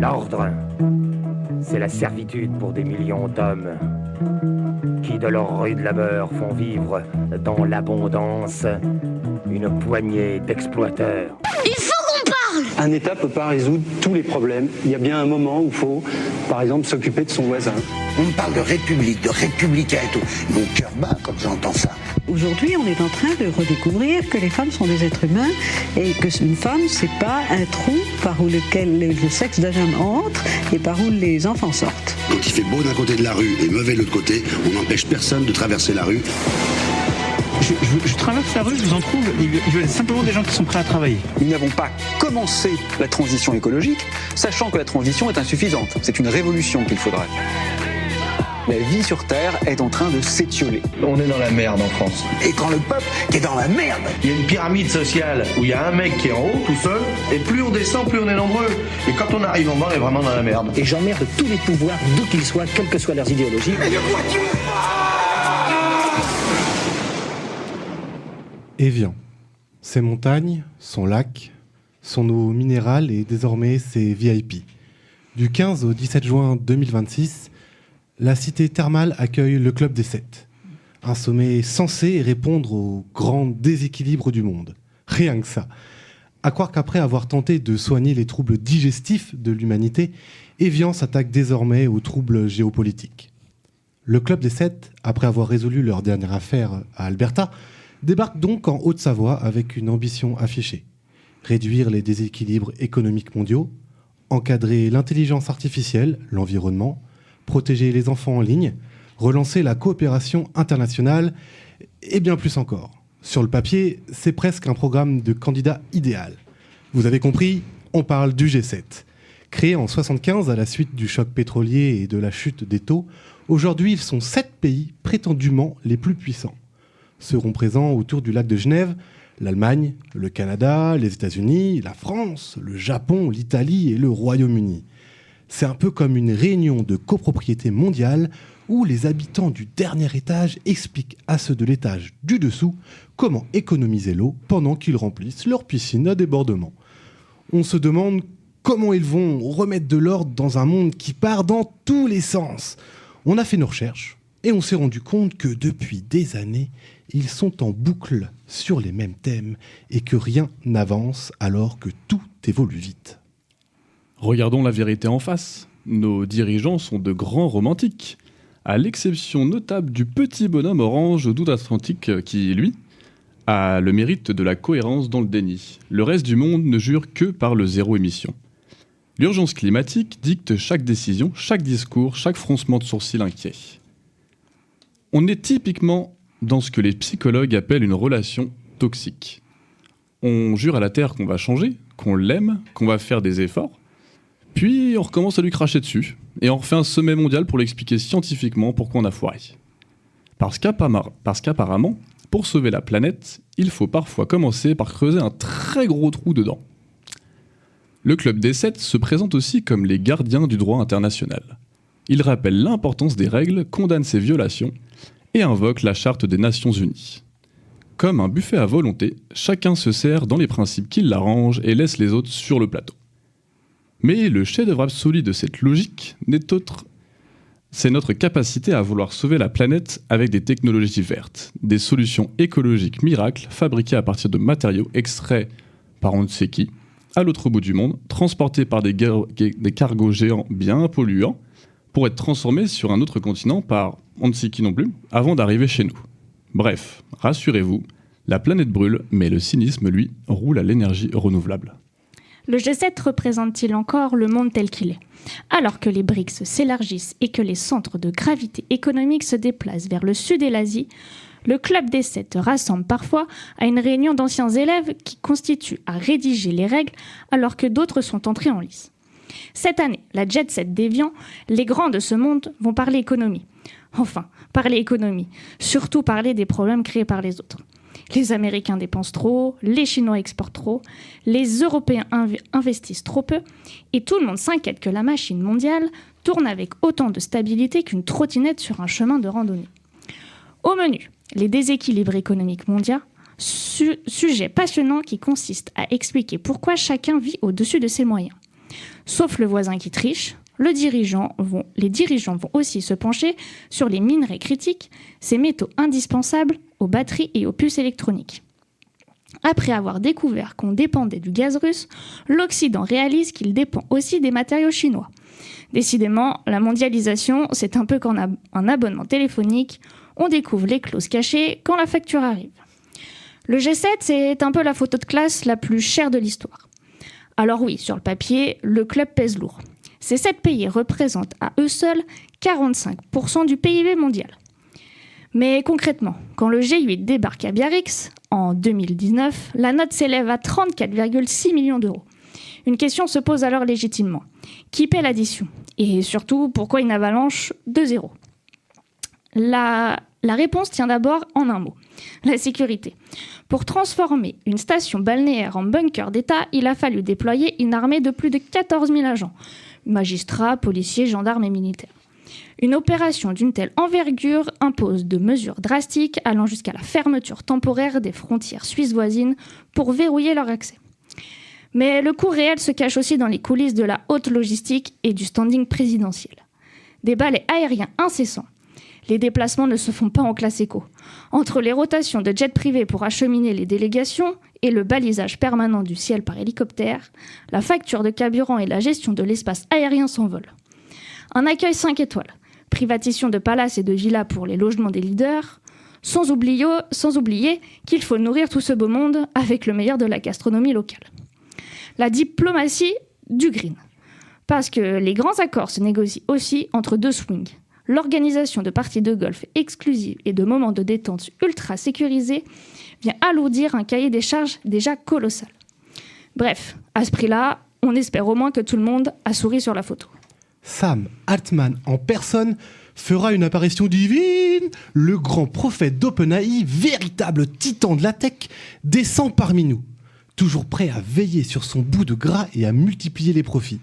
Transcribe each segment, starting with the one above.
L'ordre, c'est la servitude pour des millions d'hommes qui, de leur rude labeur, font vivre dans l'abondance une poignée d'exploiteurs. Il faut qu'on parle! Un État ne peut pas résoudre tous les problèmes. Il y a bien un moment où il faut, par exemple, s'occuper de son voisin. On me parle de république, de républicain et tout. Mon cœur bat quand j'entends ça. Aujourd'hui, on est en train de redécouvrir que les femmes sont des êtres humains et que une femme, c'est pas un trou par où lequel le sexe d'un homme entre et par où les enfants sortent. Quand il fait beau d'un côté de la rue et mauvais de l'autre côté, on n'empêche personne de traverser la rue. Je traverse la rue, je vous en trouve, il y a simplement des gens qui sont prêts à travailler. Nous n'avons pas commencé la transition écologique, sachant que la transition est insuffisante. C'est une révolution qu'il faudrait. La vie sur Terre est en train de s'étioler. On est dans la merde en France. Et quand le peuple est dans la merde. Il y a une pyramide sociale où il y a un mec qui est en haut tout seul, et plus on descend, plus on est nombreux. Et quand on arrive en bas, on est vraiment dans la merde. Et j'emmerde tous les pouvoirs, d'où qu'ils soient, quelles que soient leurs idéologies. Évian. Ses montagnes, son lac, son eau minérale et désormais ses VIP. Du 15 au 17 juin 2026, la cité thermale accueille le Club des 7. Un sommet censé répondre aux grands déséquilibres du monde. Rien que ça. À croire qu'après avoir tenté de soigner les troubles digestifs de l'humanité, Évian s'attaque désormais aux troubles géopolitiques. Le Club des 7, après avoir résolu leur dernière affaire à Alberta, débarque donc en Haute-Savoie avec une ambition affichée. Réduire les déséquilibres économiques mondiaux, encadrer l'intelligence artificielle, l'environnement, protéger les enfants en ligne, relancer la coopération internationale et bien plus encore. Sur le papier, c'est presque un programme de candidat idéal. Vous avez compris, on parle du G7. Créé en 1975 à la suite du choc pétrolier et de la chute des taux, aujourd'hui ils sont 7 pays prétendument les plus puissants. Seront présents autour du lac de Genève l'Allemagne, le Canada, les États-Unis, la France, le Japon, l'Italie et le Royaume-Uni. C'est un peu comme une réunion de copropriété mondiale où les habitants du dernier étage expliquent à ceux de l'étage du dessous comment économiser l'eau pendant qu'ils remplissent leur piscine à débordement. On se demande comment ils vont remettre de l'ordre dans un monde qui part dans tous les sens. On a fait nos recherches et on s'est rendu compte que depuis des années, ils sont en boucle sur les mêmes thèmes et que rien n'avance alors que tout évolue vite. Regardons la vérité en face. Nos dirigeants sont de grands romantiques, à l'exception notable du petit bonhomme orange d'outre-Atlantique qui, lui, a le mérite de la cohérence dans le déni. Le reste du monde ne jure que par le zéro émission. L'urgence climatique dicte chaque décision, chaque discours, chaque froncement de sourcil inquiet. On est typiquement dans ce que les psychologues appellent une relation toxique. On jure à la Terre qu'on va changer, qu'on l'aime, qu'on va faire des efforts, puis on recommence à lui cracher dessus, et on refait un sommet mondial pour l'expliquer scientifiquement pourquoi on a foiré. Parce qu'apparemment, pour sauver la planète, il faut parfois commencer par creuser un très gros trou dedans. Le Club des 7 se présente aussi comme les gardiens du droit international. Il rappelle l'importance des règles, condamne ses violations, et invoque la Charte des Nations Unies. Comme un buffet à volonté, chacun se sert dans les principes qui l'arrangent et laisse les autres sur le plateau. Mais le chef-d'œuvre absolu de cette logique n'est autre, c'est notre capacité à vouloir sauver la planète avec des technologies vertes, des solutions écologiques miracles fabriquées à partir de matériaux extraits par on ne sait qui, à l'autre bout du monde, transportés par des cargos géants bien polluants, pour être transformés sur un autre continent par on ne sait qui non plus, avant d'arriver chez nous. Bref, rassurez-vous, la planète brûle, mais le cynisme, lui, roule à l'énergie renouvelable. Le G7 représente-t-il encore le monde tel qu'il est ? Alors que les BRICS s'élargissent et que les centres de gravité économique se déplacent vers le sud et l'Asie, le Club des 7 rassemble parfois à une réunion d'anciens élèves qui constituent à rédiger les règles alors que d'autres sont entrés en lice. Cette année, la Jet Set d'Évian, les grands de ce monde vont parler économie. Enfin, parler économie, surtout parler des problèmes créés par les autres. Les Américains dépensent trop, les Chinois exportent trop, les Européens investissent trop peu, et tout le monde s'inquiète que la machine mondiale tourne avec autant de stabilité qu'une trottinette sur un chemin de randonnée. Au menu, les déséquilibres économiques mondiaux, sujet passionnant qui consiste à expliquer pourquoi chacun vit au-dessus de ses moyens. Sauf le voisin qui triche, les dirigeants vont aussi se pencher sur les minerais critiques, ces métaux indispensables aux batteries et aux puces électroniques. Après avoir découvert qu'on dépendait du gaz russe, l'Occident réalise qu'il dépend aussi des matériaux chinois. Décidément, la mondialisation, c'est un peu comme un abonnement téléphonique. On découvre les clauses cachées quand la facture arrive. Le G7, c'est un peu la photo de classe la plus chère de l'histoire. Alors oui, sur le papier, le club pèse lourd. Ces 7 pays représentent à eux seuls 45% du PIB mondial. Mais concrètement, quand le G8 débarque à Biarritz, en 2019, la note s'élève à 34,6 millions d'euros. Une question se pose alors légitimement. Qui paie l'addition ? Et surtout, pourquoi une avalanche de zéro ? La réponse tient d'abord en un mot, la sécurité. Pour transformer une station balnéaire en bunker d'État, il a fallu déployer une armée de plus de 14 000 agents, magistrats, policiers, gendarmes et militaires. Une opération d'une telle envergure impose de mesures drastiques allant jusqu'à la fermeture temporaire des frontières suisses voisines pour verrouiller leur accès. Mais le coût réel se cache aussi dans les coulisses de la haute logistique et du standing présidentiel. Des balais aériens incessants. Les déplacements ne se font pas en classe éco. Entre les rotations de jets privés pour acheminer les délégations et le balisage permanent du ciel par hélicoptère, la facture de carburant et la gestion de l'espace aérien s'envolent. Un accueil 5 étoiles, privatisation de palaces et de villas pour les logements des leaders, sans oublier qu'il faut nourrir tout ce beau monde avec le meilleur de la gastronomie locale. La diplomatie du green. Parce que les grands accords se négocient aussi entre deux swings. L'organisation de parties de golf exclusives et de moments de détente ultra sécurisés vient alourdir un cahier des charges déjà colossal. Bref, à ce prix-là, on espère au moins que tout le monde a souri sur la photo. Sam Altman en personne fera une apparition divine. Le grand prophète d'OpenAI, véritable titan de la tech, descend parmi nous, toujours prêt à veiller sur son bout de gras et à multiplier les profits.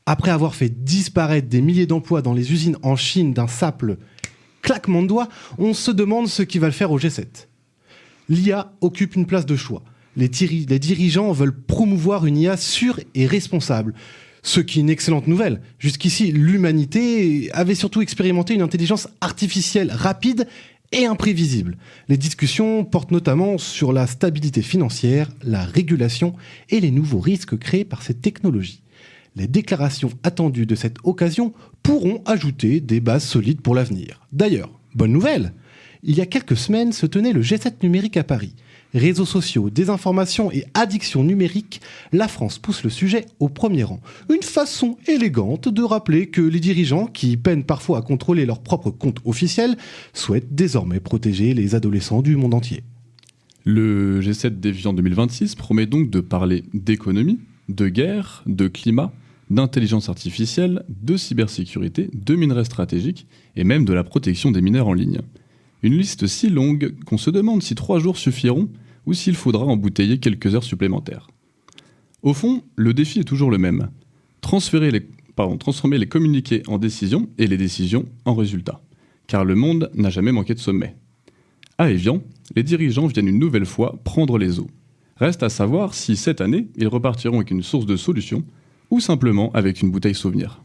Après avoir fait disparaître des milliers d'emplois dans les usines en Chine d'un simple claquement de doigts, on se demande ce qu'il va le faire au G7. L'IA occupe une place de choix. Les dirigeants veulent promouvoir une IA sûre et responsable, ce qui est une excellente nouvelle. Jusqu'ici, l'humanité avait surtout expérimenté une intelligence artificielle rapide et imprévisible. Les discussions portent notamment sur la stabilité financière, la régulation et les nouveaux risques créés par ces technologies. Les déclarations attendues de cette occasion pourront ajouter des bases solides pour l'avenir. D'ailleurs, bonne nouvelle, il y a quelques semaines se tenait le G7 numérique à Paris. Réseaux sociaux, désinformation et addiction numérique, la France pousse le sujet au premier rang. Une façon élégante de rappeler que les dirigeants, qui peinent parfois à contrôler leur propre compte officiel, souhaitent désormais protéger les adolescents du monde entier. Le G7 d'Évian 2026 promet donc de parler d'économie, de guerre, de climat, d'intelligence artificielle, de cybersécurité, de minerais stratégiques et même de la protection des mineurs en ligne. Une liste si longue qu'on se demande si 3 jours suffiront ou s'il faudra embouteiller quelques heures supplémentaires. Au fond, le défi est toujours le même. Transformer les communiqués en décisions et les décisions en résultats. Car le monde n'a jamais manqué de sommet. À Évian, les dirigeants viennent une nouvelle fois prendre les eaux. Reste à savoir si cette année, ils repartiront avec une source de solution ou simplement avec une bouteille souvenir.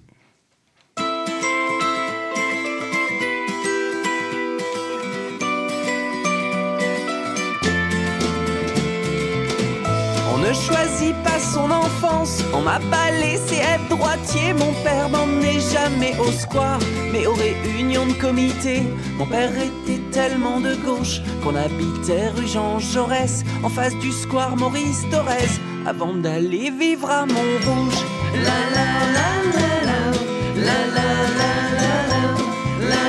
On ne choisit pas son enfance, on m'a pas laissé être droitier. Mon père m'emmenait jamais au square, mais aux réunions de comité. Mon père était tellement de gauche qu'on habitait rue Jean Jaurès, en face du square Maurice Thorez, avant d'aller vivre à Montrouge. La la la la la, la la la la la, la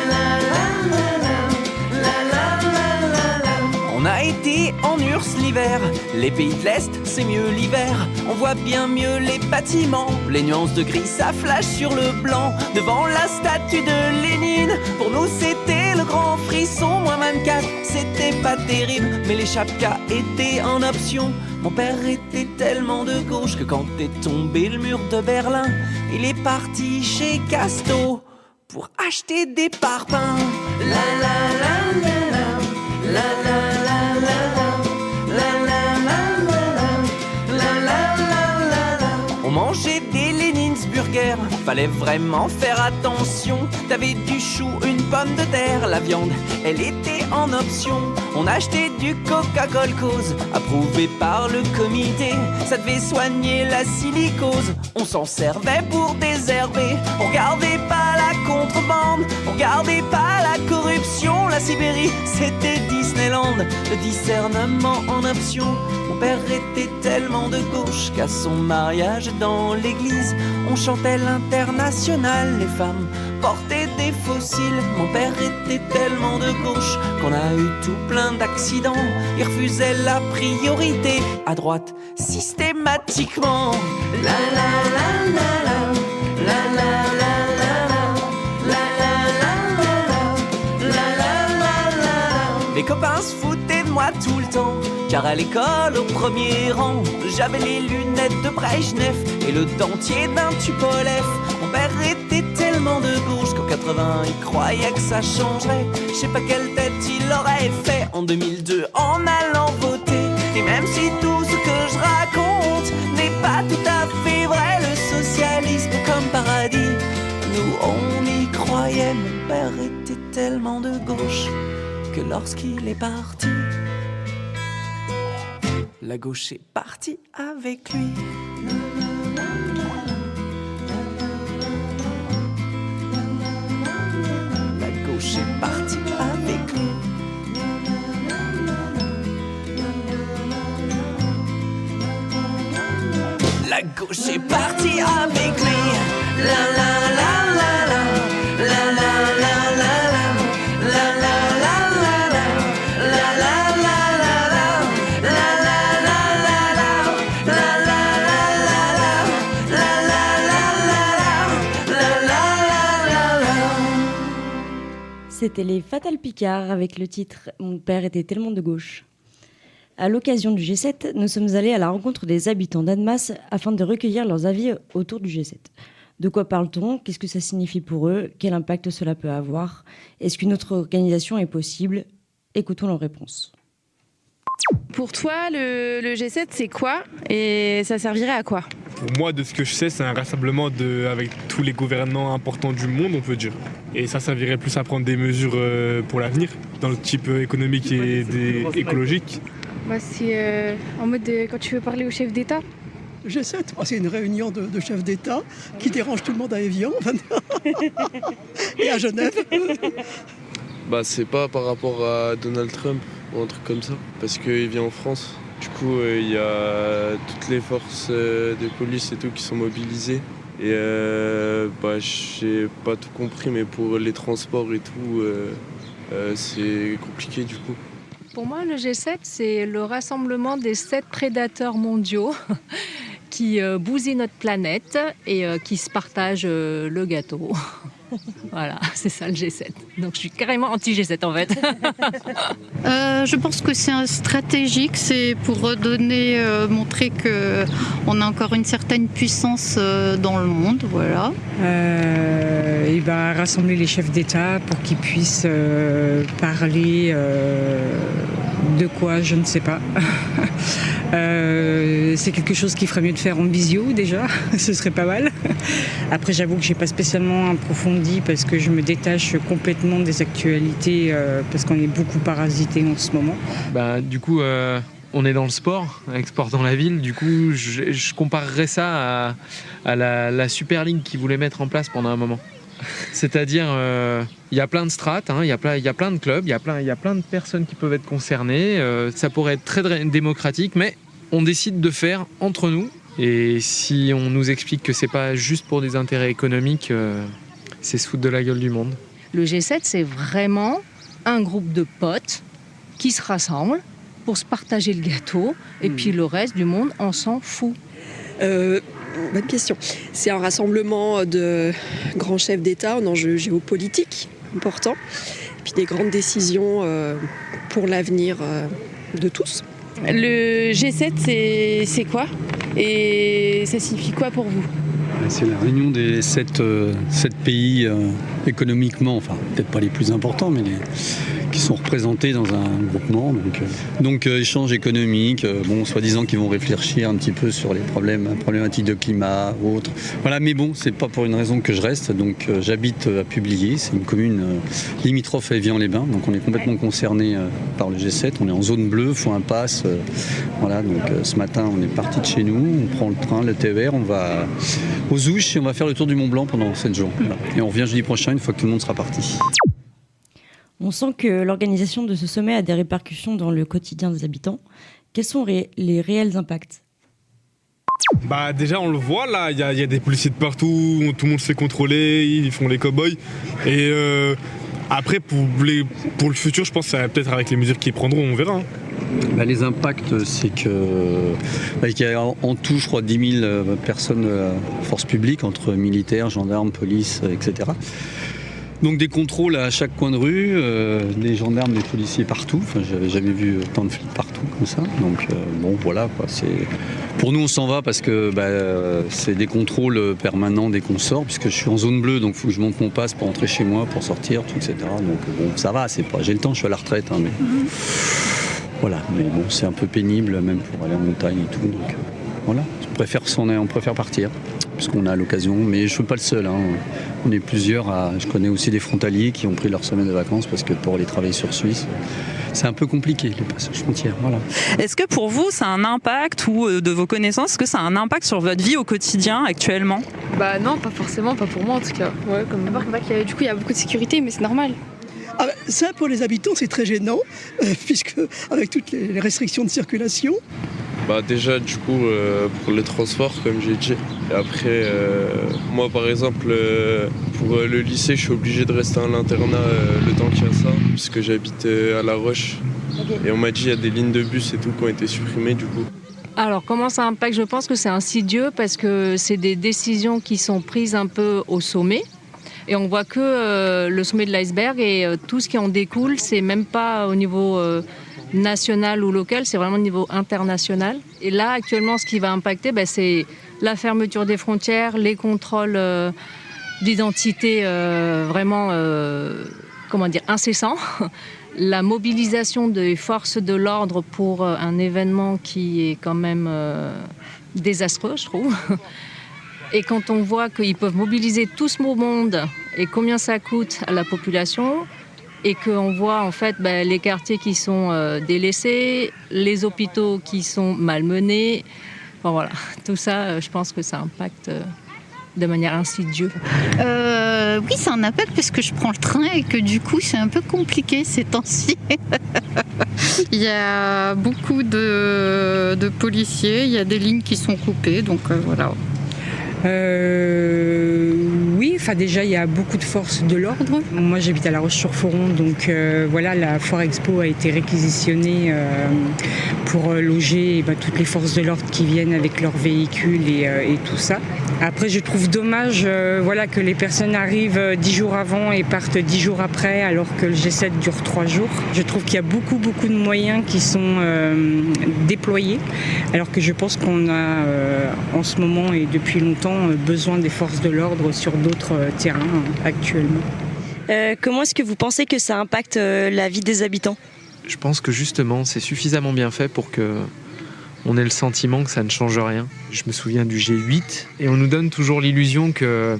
la la la la. On a été en URSS l'hiver, les pays de l'Est c'est mieux l'hiver. On voit bien mieux les bâtiments, les nuances de gris ça flash sur le blanc. Devant la statue de Lénine, pour nous c'était le grand frisson. Moins 24, c'était pas terrible, mais les chapkas étaient en option. Mon père était tellement de gauche que quand est tombé le mur de Berlin, il est parti chez Casto pour acheter des parpaings. La la la la la, la la la la la, la la la la la, la la la la la. On mangeait des Lénines fallait vraiment faire attention. T'avais du chou, une pomme de terre, la viande, elle était en option. On achetait du Coca-Cola cause, approuvé par le comité. Ça devait soigner la silicose, on s'en servait pour désherber. On regardait pas la contrebande, on regardait pas la corruption. La Sibérie, c'était Disneyland, le discernement en option. Mon père était tellement de gauche qu'à son mariage dans l'église, on chantait l'Internationale. Les femmes portaient des fossiles. Mon père était tellement de gauche qu'on a eu tout plein d'accidents. Il refusait la priorité à droite systématiquement. La la la la la, la la la la, la la la la, la la la la. Mes copains se foutaient de moi tout le temps, car à l'école au premier rang, j'avais les lunettes de Brejnev et le dentier d'un Tupolev. Mon père était tellement de gauche qu'en 80 il croyait que ça changerait. Je sais pas quelle tête il aurait fait en 2002 en allant voter. Et même si tout ce que je raconte n'est pas tout à fait vrai, le socialisme comme paradis, nous on y croyait. Mon père était tellement de gauche que lorsqu'il est parti, la gauche est partie avec lui. La gauche est partie avec lui. La gauche est partie avec lui. La la la la la, la la la la la, la la la la la, la la la la la, la la la la la. C'était les Fatal Picard avec le titre « Mon père était tellement de gauche ». À l'occasion du G7, nous sommes allés à la rencontre des habitants d'Annemasse afin de recueillir leurs avis autour du G7. De quoi parle-t-on ? Qu'est-ce que ça signifie pour eux ? Quel impact cela peut avoir ? Est-ce qu'une autre organisation est possible ? Écoutons leurs réponses. Pour toi, le G7, c'est quoi ? Et ça servirait à quoi ? Pour moi, de ce que je sais, c'est un rassemblement avec tous les gouvernants importants du monde, on peut dire. Et ça servirait plus à prendre des mesures pour l'avenir, dans le type économique et écologique. C'est en mode quand tu veux parler au chef d'État. Le G7, c'est une réunion de chefs d'État qui dérange tout le monde à Évian et à Genève. C'est pas par rapport à Donald Trump ou un truc comme ça, parce qu'il vient en France. Du coup, il y a toutes les forces de police et tout qui sont mobilisées. Et j'ai pas tout compris, mais pour les transports et tout, c'est compliqué du coup. Pour moi, le G7, c'est le rassemblement des 7 prédateurs mondiaux qui bousillent notre planète et qui se partagent le gâteau. Voilà, c'est ça le G7. Donc je suis carrément anti-G7 en fait. Je pense que c'est stratégique, c'est pour montrer qu'on a encore une certaine puissance dans le monde, voilà. Il va rassembler les chefs d'État pour qu'ils puissent parler de quoi, je ne sais pas. C'est quelque chose qu'il ferait mieux de faire en visio déjà, ce serait pas mal. Après j'avoue que j'ai pas spécialement approfondi parce que je me détache complètement des actualités parce qu'on est beaucoup parasité en ce moment. Du coup on est dans le sport, avec Sport dans la ville, du coup je comparerais ça à la Super League qu'ils voulaient mettre en place pendant un moment. C'est-à-dire, il y a plein de strates, il y a plein de clubs, il y a plein de personnes qui peuvent être concernées. Ça pourrait être très démocratique, mais on décide de faire entre nous. Et si on nous explique que c'est pas juste pour des intérêts économiques, c'est se foutre de la gueule du monde. Le G7, c'est vraiment un groupe de potes qui se rassemblent pour se partager le gâteau. Et puis le reste du monde, on s'en fout. Bonne question. C'est un rassemblement de grands chefs d'État en enjeux géopolitiques importants, et puis des grandes décisions pour l'avenir de tous. Le G7, c'est quoi ? Et ça signifie quoi pour vous ? C'est la réunion des 7 pays économiquement, enfin peut-être pas les plus importants, mais qui sont représentés dans un groupement. Donc échange économique, soi-disant qu'ils vont réfléchir un petit peu sur les problématiques de climat ou autres. Voilà, mais bon, c'est pas pour une raison que je reste. Donc j'habite à Publier, c'est une commune limitrophe à Évian-les-Bains. Donc on est complètement concerné par le G7. On est en zone bleue, faut un pass. Voilà, donc ce matin on est parti de chez nous, on prend le train, le TER, on va aux Ouches et on va faire le tour du Mont Blanc pendant 7 jours. Voilà. Et on revient jeudi prochain une fois que tout le monde sera parti. On sent que l'organisation de ce sommet a des répercussions dans le quotidien des habitants. Quels sont les réels impacts ? Déjà on le voit là, il y a des policiers de partout, tout le monde se fait contrôler, ils font les cow-boys. Et après pour le futur, je pense que ça va peut-être avec les mesures qu'ils prendront, on verra. Les impacts, c'est qu'il y a en tout, je crois, 10 000 personnes de la force publique, entre militaires, gendarmes, police, etc. Donc des contrôles à chaque coin de rue, des gendarmes, des policiers partout. Enfin, j'avais jamais vu tant de flics partout comme ça. Donc voilà quoi. Pour nous, on s'en va parce que c'est des contrôles permanents dès qu'on sort, puisque je suis en zone bleue, donc il faut que je monte mon passe pour entrer chez moi, pour sortir, tout, etc. Donc ça va, j'ai le temps, je suis à la retraite, mais voilà. Mais bon, c'est un peu pénible, même pour aller en montagne et tout. Donc voilà, on préfère partir. Puisqu'on a l'occasion, mais je ne suis pas le seul. On est plusieurs. Je connais aussi des frontaliers qui ont pris leur semaine de vacances parce que pour aller travailler sur Suisse, c'est un peu compliqué les passages frontières. Voilà. Est-ce que pour vous, ça a un impact ou de vos connaissances, est-ce que ça a un impact sur votre vie au quotidien actuellement ? Non, pas forcément, pas pour moi en tout cas. Ouais, comme... Du coup, il y a beaucoup de sécurité, mais c'est normal. Ça, pour les habitants, c'est très gênant, puisque avec toutes les restrictions de circulation. Déjà du coup pour le transport comme j'ai dit. Et après moi par exemple pour le lycée je suis obligé de rester à l'internat le temps qu'il y a ça puisque j'habite à La Roche. Okay. Et on m'a dit il y a des lignes de bus et tout qui ont été supprimées du coup. Alors comment ça impacte ? Je pense que c'est insidieux parce que c'est des décisions qui sont prises un peu au sommet. Et on voit que le sommet de l'iceberg et tout ce qui en découle, c'est même pas au niveau national ou local, c'est vraiment au niveau international. Et là, actuellement, ce qui va impacter, c'est la fermeture des frontières, les contrôles d'identité vraiment incessants, la mobilisation des forces de l'ordre pour un événement qui est quand même désastreux, je trouve. Et quand on voit qu'ils peuvent mobiliser tout ce monde et combien ça coûte à la population, et qu'on voit en fait les quartiers qui sont délaissés, les hôpitaux qui sont malmenés, voilà, tout ça, je pense que ça impacte de manière insidieuse. Oui, ça a un impact parce que je prends le train et que du coup c'est un peu compliqué ces temps-ci. Il y a beaucoup de policiers, il y a des lignes qui sont coupées, donc voilà. Oui, déjà il y a beaucoup de forces de l'ordre. Moi j'habite à La Roche-sur-Foron, donc la Foire Expo a été réquisitionnée pour loger toutes les forces de l'ordre qui viennent avec leurs véhicules et tout ça. Après je trouve dommage que les personnes arrivent 10 jours avant et partent 10 jours après alors que le G7 dure 3 jours. Je trouve qu'il y a beaucoup de moyens qui sont déployés alors que je pense qu'on a en ce moment et depuis longtemps besoin des forces de l'ordre sur d'autres terrains actuellement. Comment est-ce que vous pensez que ça impacte la vie des habitants ? Je pense que justement c'est suffisamment bien fait pour que on ait le sentiment que ça ne change rien. Je me souviens du G8 et on nous donne toujours l'illusion que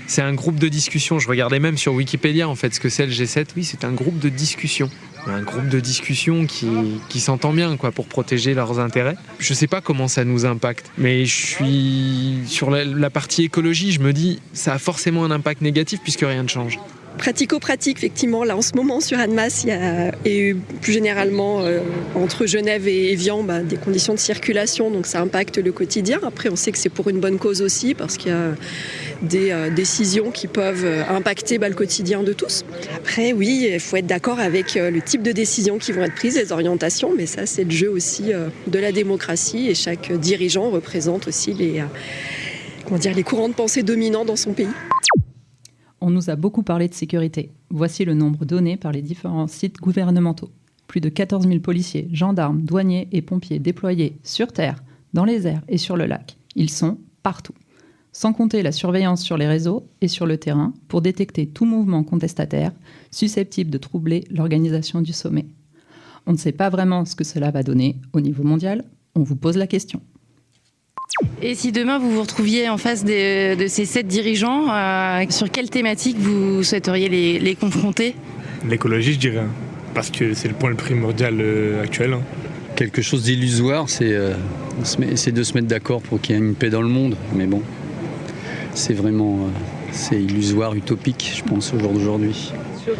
c'est un groupe de discussion. Je regardais même sur Wikipédia en fait ce que c'est le G7. Oui, c'est un groupe de discussion. Un groupe de discussion qui s'entend bien pour protéger leurs intérêts. Je ne sais pas comment ça nous impacte, mais je suis sur la partie écologie, je me dis ça a forcément un impact négatif puisque rien ne change. Pratico-pratique, effectivement, là en ce moment sur Annemasse, il y a, et plus généralement entre Genève et Évian, des conditions de circulation, donc ça impacte le quotidien. Après, on sait que c'est pour une bonne cause aussi, parce qu'il y a des décisions qui peuvent impacter le quotidien de tous. Après, oui, il faut être d'accord avec le type de décisions qui vont être prises, les orientations, mais ça, c'est le jeu aussi de la démocratie, et chaque dirigeant représente aussi les courants de pensée dominants dans son pays. On nous a beaucoup parlé de sécurité. Voici le nombre donné par les différents sites gouvernementaux. Plus de 14 000 policiers, gendarmes, douaniers et pompiers déployés sur terre, dans les airs et sur le lac. Ils sont partout. sans compter la surveillance sur les réseaux et sur le terrain pour détecter tout mouvement contestataire susceptible de troubler l'organisation du sommet. On ne sait pas vraiment ce que cela va donner au niveau mondial, on vous pose la question. Et si demain vous vous retrouviez en face de ces 7 dirigeants, sur quelle thématique vous souhaiteriez les confronter ? L'écologie, je dirais, parce que c'est le point le primordial actuel. Quelque chose d'illusoire, c'est de se mettre d'accord pour qu'il y ait une paix dans le monde. Mais bon, c'est vraiment c'est illusoire, utopique, je pense, au jour d'aujourd'hui. Sur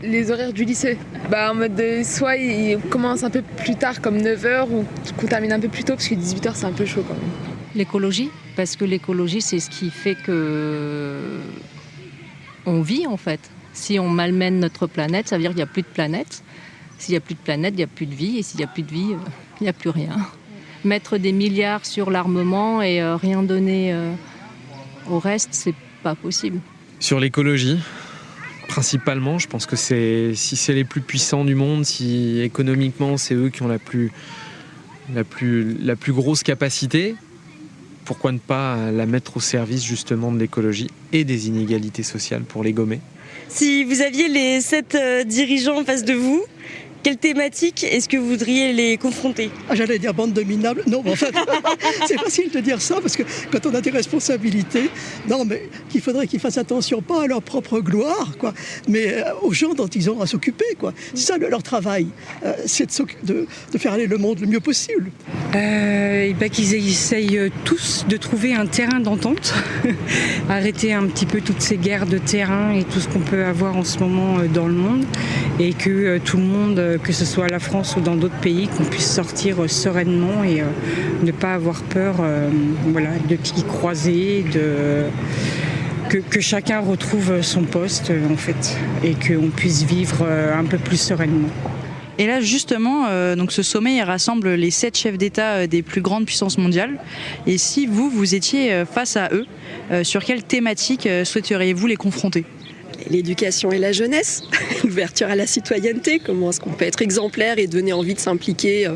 les horaires du lycée, en mode soit ils commencent un peu plus tard, comme 9h, ou qu'on termine un peu plus tôt, parce que 18h c'est un peu chaud quand même. L'écologie, parce que l'écologie c'est ce qui fait que on vit en fait. Si on malmène notre planète, ça veut dire qu'il n'y a plus de planète. S'il n'y a plus de planète, il n'y a plus de vie, et s'il n'y a plus de vie, il n'y a plus rien. Mettre des milliards sur l'armement et rien donner au reste, c'est pas possible. Sur l'écologie, principalement, je pense que si c'est les plus puissants du monde, si économiquement c'est eux qui ont la plus grosse capacité, pourquoi ne pas la mettre au service justement de l'écologie et des inégalités sociales pour les gommer ? Si vous aviez les 7 dirigeants en face de vous, quelle thématique est-ce que vous voudriez les confronter ? J'allais dire bande de minables. Non, mais en fait, c'est facile de dire ça, parce que quand on a des responsabilités, non, mais qu'il faudrait qu'ils fassent attention, pas à leur propre gloire, quoi, mais aux gens dont ils ont à s'occuper, quoi. C'est ça leur travail, c'est de faire aller le monde le mieux possible. Qu'ils essayent tous de trouver un terrain d'entente, arrêter un petit peu toutes ces guerres de terrain et tout ce qu'on peut avoir en ce moment dans le monde, et que tout le monde, que ce soit la France ou dans d'autres pays, qu'on puisse sortir sereinement et ne pas avoir peur de qui croiser, que chacun retrouve son poste en fait, et qu'on puisse vivre un peu plus sereinement. Et là, justement, donc ce sommet il rassemble les 7 chefs d'État des plus grandes puissances mondiales. Et si vous étiez face à eux, sur quelle thématique souhaiteriez-vous les confronter ? L'éducation et la jeunesse, l'ouverture à la citoyenneté, comment est-ce qu'on peut être exemplaire et donner envie de s'impliquer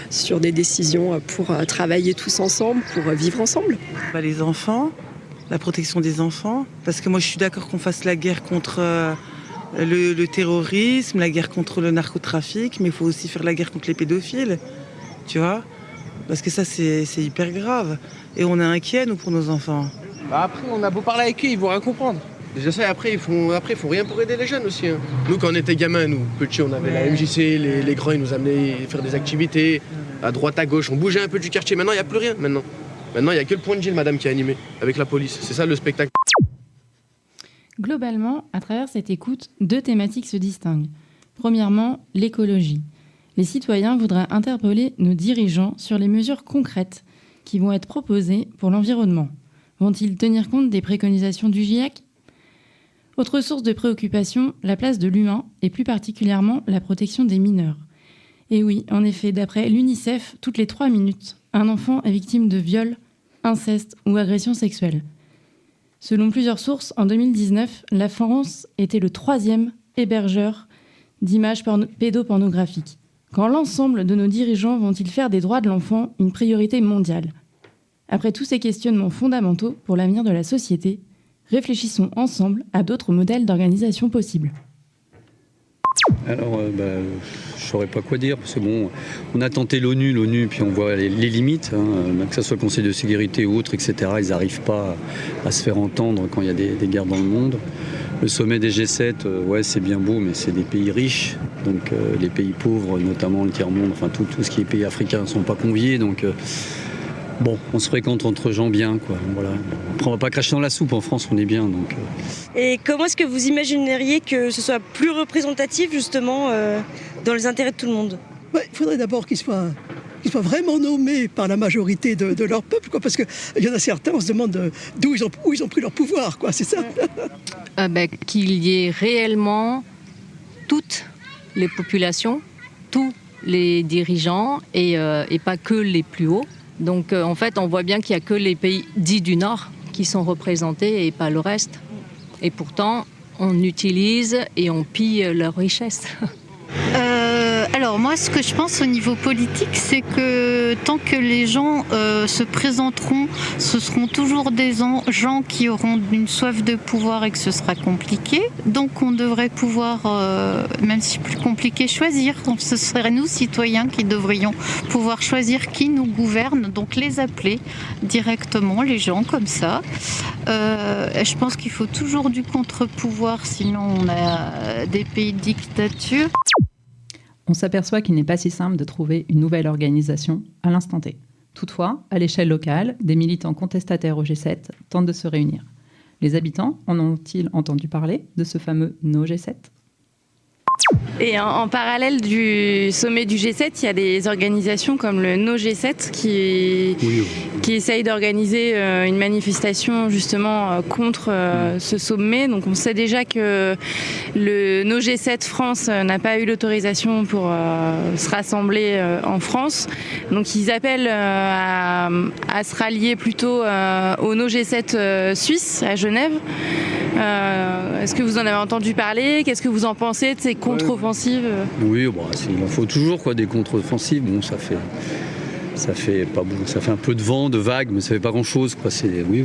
sur des décisions pour travailler tous ensemble, pour vivre ensemble. Les enfants, la protection des enfants, parce que moi je suis d'accord qu'on fasse la guerre contre le terrorisme, la guerre contre le narcotrafic, mais il faut aussi faire la guerre contre les pédophiles, tu vois, parce que ça c'est hyper grave, et on est inquiets nous pour nos enfants. Après on a beau parler avec eux, ils vont rien comprendre. Déjà ça, après ils font rien pour aider les jeunes aussi. Hein. Nous quand on était gamins, nous petits, on avait la MJC, les grands ils nous amenaient faire des activités à droite à gauche, on bougeait un peu du quartier. Maintenant il n'y a plus rien. Maintenant il n'y a que le point de Gilles, madame, qui est animé avec la police. C'est ça le spectacle. Globalement, à travers cette écoute, 2 thématiques se distinguent. Premièrement, l'écologie. Les citoyens voudraient interpeller nos dirigeants sur les mesures concrètes qui vont être proposées pour l'environnement. Vont-ils tenir compte des préconisations du GIEC ? Autre source de préoccupation, la place de l'humain et plus particulièrement la protection des mineurs. Et oui, en effet, d'après l'UNICEF, toutes les 3 minutes, un enfant est victime de viol, inceste ou agression sexuelle. Selon plusieurs sources, en 2019, la France était le 3e hébergeur d'images pédopornographiques. Quand l'ensemble de nos dirigeants vont-ils faire des droits de l'enfant une priorité mondiale ? Après tous ces questionnements fondamentaux pour l'avenir de la société, réfléchissons ensemble à d'autres modèles d'organisation possibles. Alors, je saurais pas quoi dire, parce que bon, on a tenté l'ONU, puis on voit les limites, que ce soit le Conseil de sécurité ou autre, etc. Ils n'arrivent pas à se faire entendre quand il y a des guerres dans le monde. Le sommet des G7, c'est bien beau, mais c'est des pays riches, donc les pays pauvres, notamment le tiers-monde, enfin tout ce qui est pays africains ne sont pas conviés, donc on se fréquente entre gens bien, quoi. Voilà. Après, on va pas cracher dans la soupe, en France on est bien, donc. Et comment est-ce que vous imagineriez que ce soit plus représentatif justement dans les intérêts de tout le monde ? Il faudrait d'abord qu'ils soient vraiment nommés par la majorité de leur peuple, quoi, parce qu'il y en a certains, on se demande où ils ont pris leur pouvoir, quoi, c'est ça. Qu'il y ait réellement toutes les populations, tous les dirigeants et pas que les plus hauts. Donc en fait, on voit bien qu'il n'y a que les pays dits du Nord qui sont représentés et pas le reste. Et pourtant, on utilise et on pille leurs richesses. Alors moi, ce que je pense au niveau politique, c'est que tant que les gens se présenteront, ce seront toujours des gens qui auront une soif de pouvoir et que ce sera compliqué. Donc on devrait pouvoir, même si plus compliqué, choisir. Donc ce serait nous, citoyens, qui devrions pouvoir choisir qui nous gouverne, donc les appeler directement, les gens comme ça. Je pense qu'il faut toujours du contre-pouvoir, sinon on a des pays de dictature. On s'aperçoit qu'il n'est pas si simple de trouver une nouvelle organisation à l'instant T. Toutefois, à l'échelle locale, des militants contestataires au G7 tentent de se réunir. Les habitants en ont-ils entendu parler de ce fameux No G7 ? Et en parallèle du sommet du G7, il y a des organisations comme le No G7 qui essayent d'organiser une manifestation justement contre ce sommet. Donc on sait déjà que le No G7 France n'a pas eu l'autorisation pour se rassembler en France. Donc ils appellent à se rallier plutôt au No G7 Suisse à Genève. Est-ce que vous en avez entendu parler ? Qu'est-ce que vous en pensez de ces contre-offensives ? Oui, il en faut toujours des contre-offensives. Bon, ça fait pas bon, ça fait un peu de vent, de vagues, mais ça fait pas grand-chose. Oui.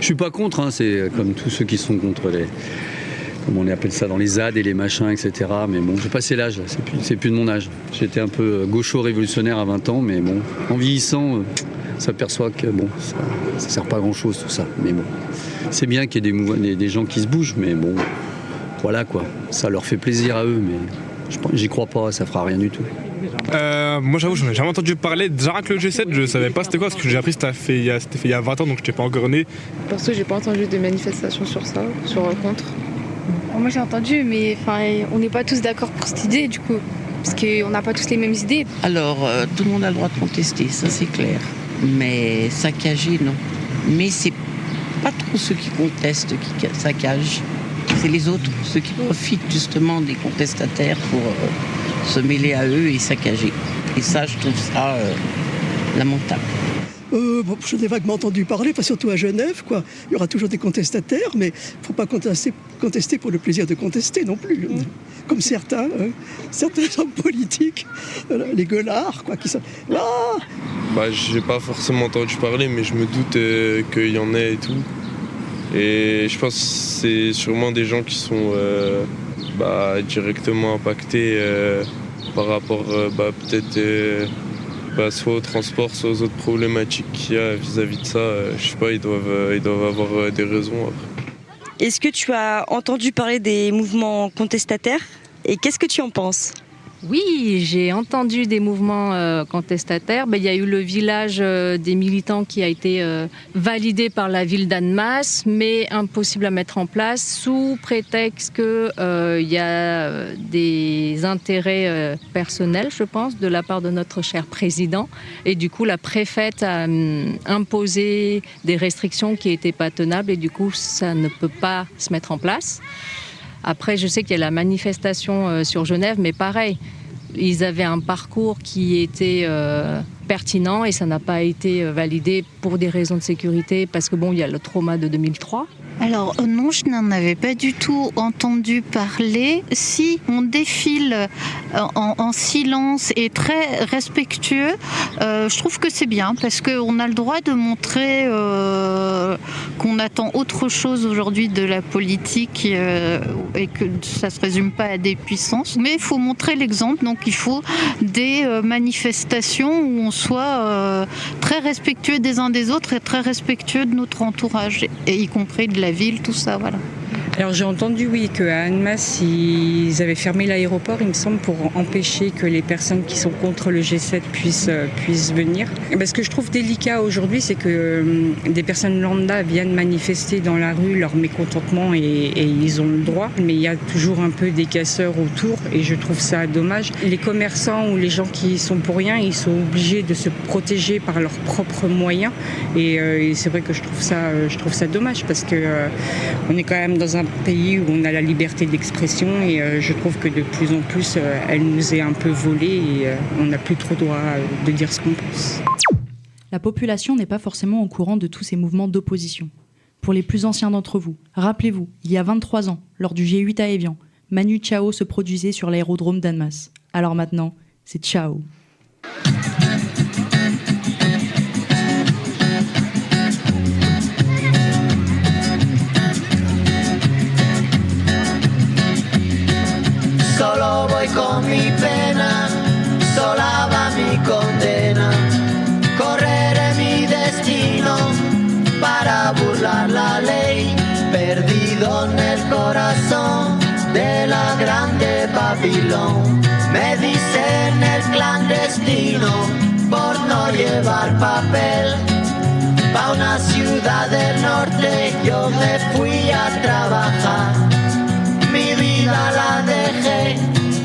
Je suis pas contre. C'est comme tous ceux qui sont contre les, comme on appelle ça, dans les ZAD et les machins, etc. Mais bon, j'ai passé l'âge. Là. C'est plus de mon âge. J'étais un peu gaucho révolutionnaire à 20 ans, mais bon, en vieillissant, on s'aperçoit que bon, ça sert pas à grand-chose tout ça. Mais bon, c'est bien qu'il y ait des gens qui se bougent, mais bon. Voilà quoi, ça leur fait plaisir à eux, mais j'y crois pas, ça fera rien du tout. Moi j'avoue, j'en ai jamais entendu parler. Déjà avec le G7, je savais pas c'était quoi, parce que j'ai appris que c'était fait il y a 20 ans, donc je n'étais pas encore né. Perso, j'ai pas entendu de manifestations sur ça, contre. Moi j'ai entendu, mais on n'est pas tous d'accord pour cette idée du coup, parce qu'on n'a pas tous les mêmes idées. Alors, tout le monde a le droit de contester, ça c'est clair. Mais saccager, non. Mais c'est pas trop ceux qui contestent qui saccagent. C'est les autres, ceux qui profitent justement des contestataires pour se mêler à eux et saccager. Et ça, je trouve ça lamentable. J'en ai vaguement entendu parler, pas surtout à Genève, quoi. Il y aura toujours des contestataires, mais il ne faut pas contester pour le plaisir de contester non plus. Comme certains hommes politiques, les gueulards, quoi, qui sont... J'ai pas forcément entendu parler, mais je me doute qu'il y en ait et tout. Et je pense que c'est sûrement des gens qui sont directement impactés par rapport peut-être soit au transport, soit aux autres problématiques qu'il y a vis-à-vis de ça. Je sais pas, ils doivent avoir des raisons après. Est-ce que tu as entendu parler des mouvements contestataires et qu'est-ce que tu en penses ? Oui, j'ai entendu des mouvements contestataires. Il y a eu le village des militants qui a été validé par la ville d'Annemasse, mais impossible à mettre en place sous prétexte qu'il y a des intérêts personnels, je pense, de la part de notre cher président. Et du coup, la préfète a imposé des restrictions qui n'étaient pas tenables et du coup, ça ne peut pas se mettre en place. Après, je sais qu'il y a la manifestation sur Genève, mais pareil, ils avaient un parcours qui était pertinent et ça n'a pas été validé pour des raisons de sécurité parce que il y a le trauma de 2003. Alors non, je n'en avais pas du tout entendu parler. Si on défile en silence et très respectueux, je trouve que c'est bien parce qu'on a le droit de montrer qu'on attend autre chose aujourd'hui de la politique et que ça ne se résume pas à des puissances. Mais il faut montrer l'exemple, donc il faut des manifestations où on soit très respectueux des uns des autres et très respectueux de notre entourage, et y compris de la ville, tout ça, voilà. Alors j'ai entendu, oui, qu'à Annemasse, ils avaient fermé l'aéroport, il me semble, pour empêcher que les personnes qui sont contre le G7 puissent venir. Et ce que je trouve délicat aujourd'hui, c'est que des personnes lambda viennent manifester dans la rue leur mécontentement et ils ont le droit, mais il y a toujours un peu des casseurs autour et je trouve ça dommage. Les commerçants ou les gens qui sont pour rien, ils sont obligés de se protéger par leurs propres moyens et c'est vrai que je trouve ça dommage parce que on est quand même dans un pays où on a la liberté d'expression et je trouve que de plus en plus elle nous est un peu volée et on n'a plus trop droit de dire ce qu'on pense. La population n'est pas forcément au courant de tous ces mouvements d'opposition. Pour les plus anciens d'entre vous, rappelez-vous, il y a 23 ans, lors du G8 à Évian, Manu Chao se produisait sur l'aérodrome d'Annemasse. Alors maintenant, c'est ciao. Solo voy con mi pena, sola va mi condena. Correré mi destino para burlar la ley, perdido en el corazón de la grande Babilón. Me dicen el clandestino por no llevar papel. Pa' una ciudad del norte yo me fui a trabajar. Mi vida la dejé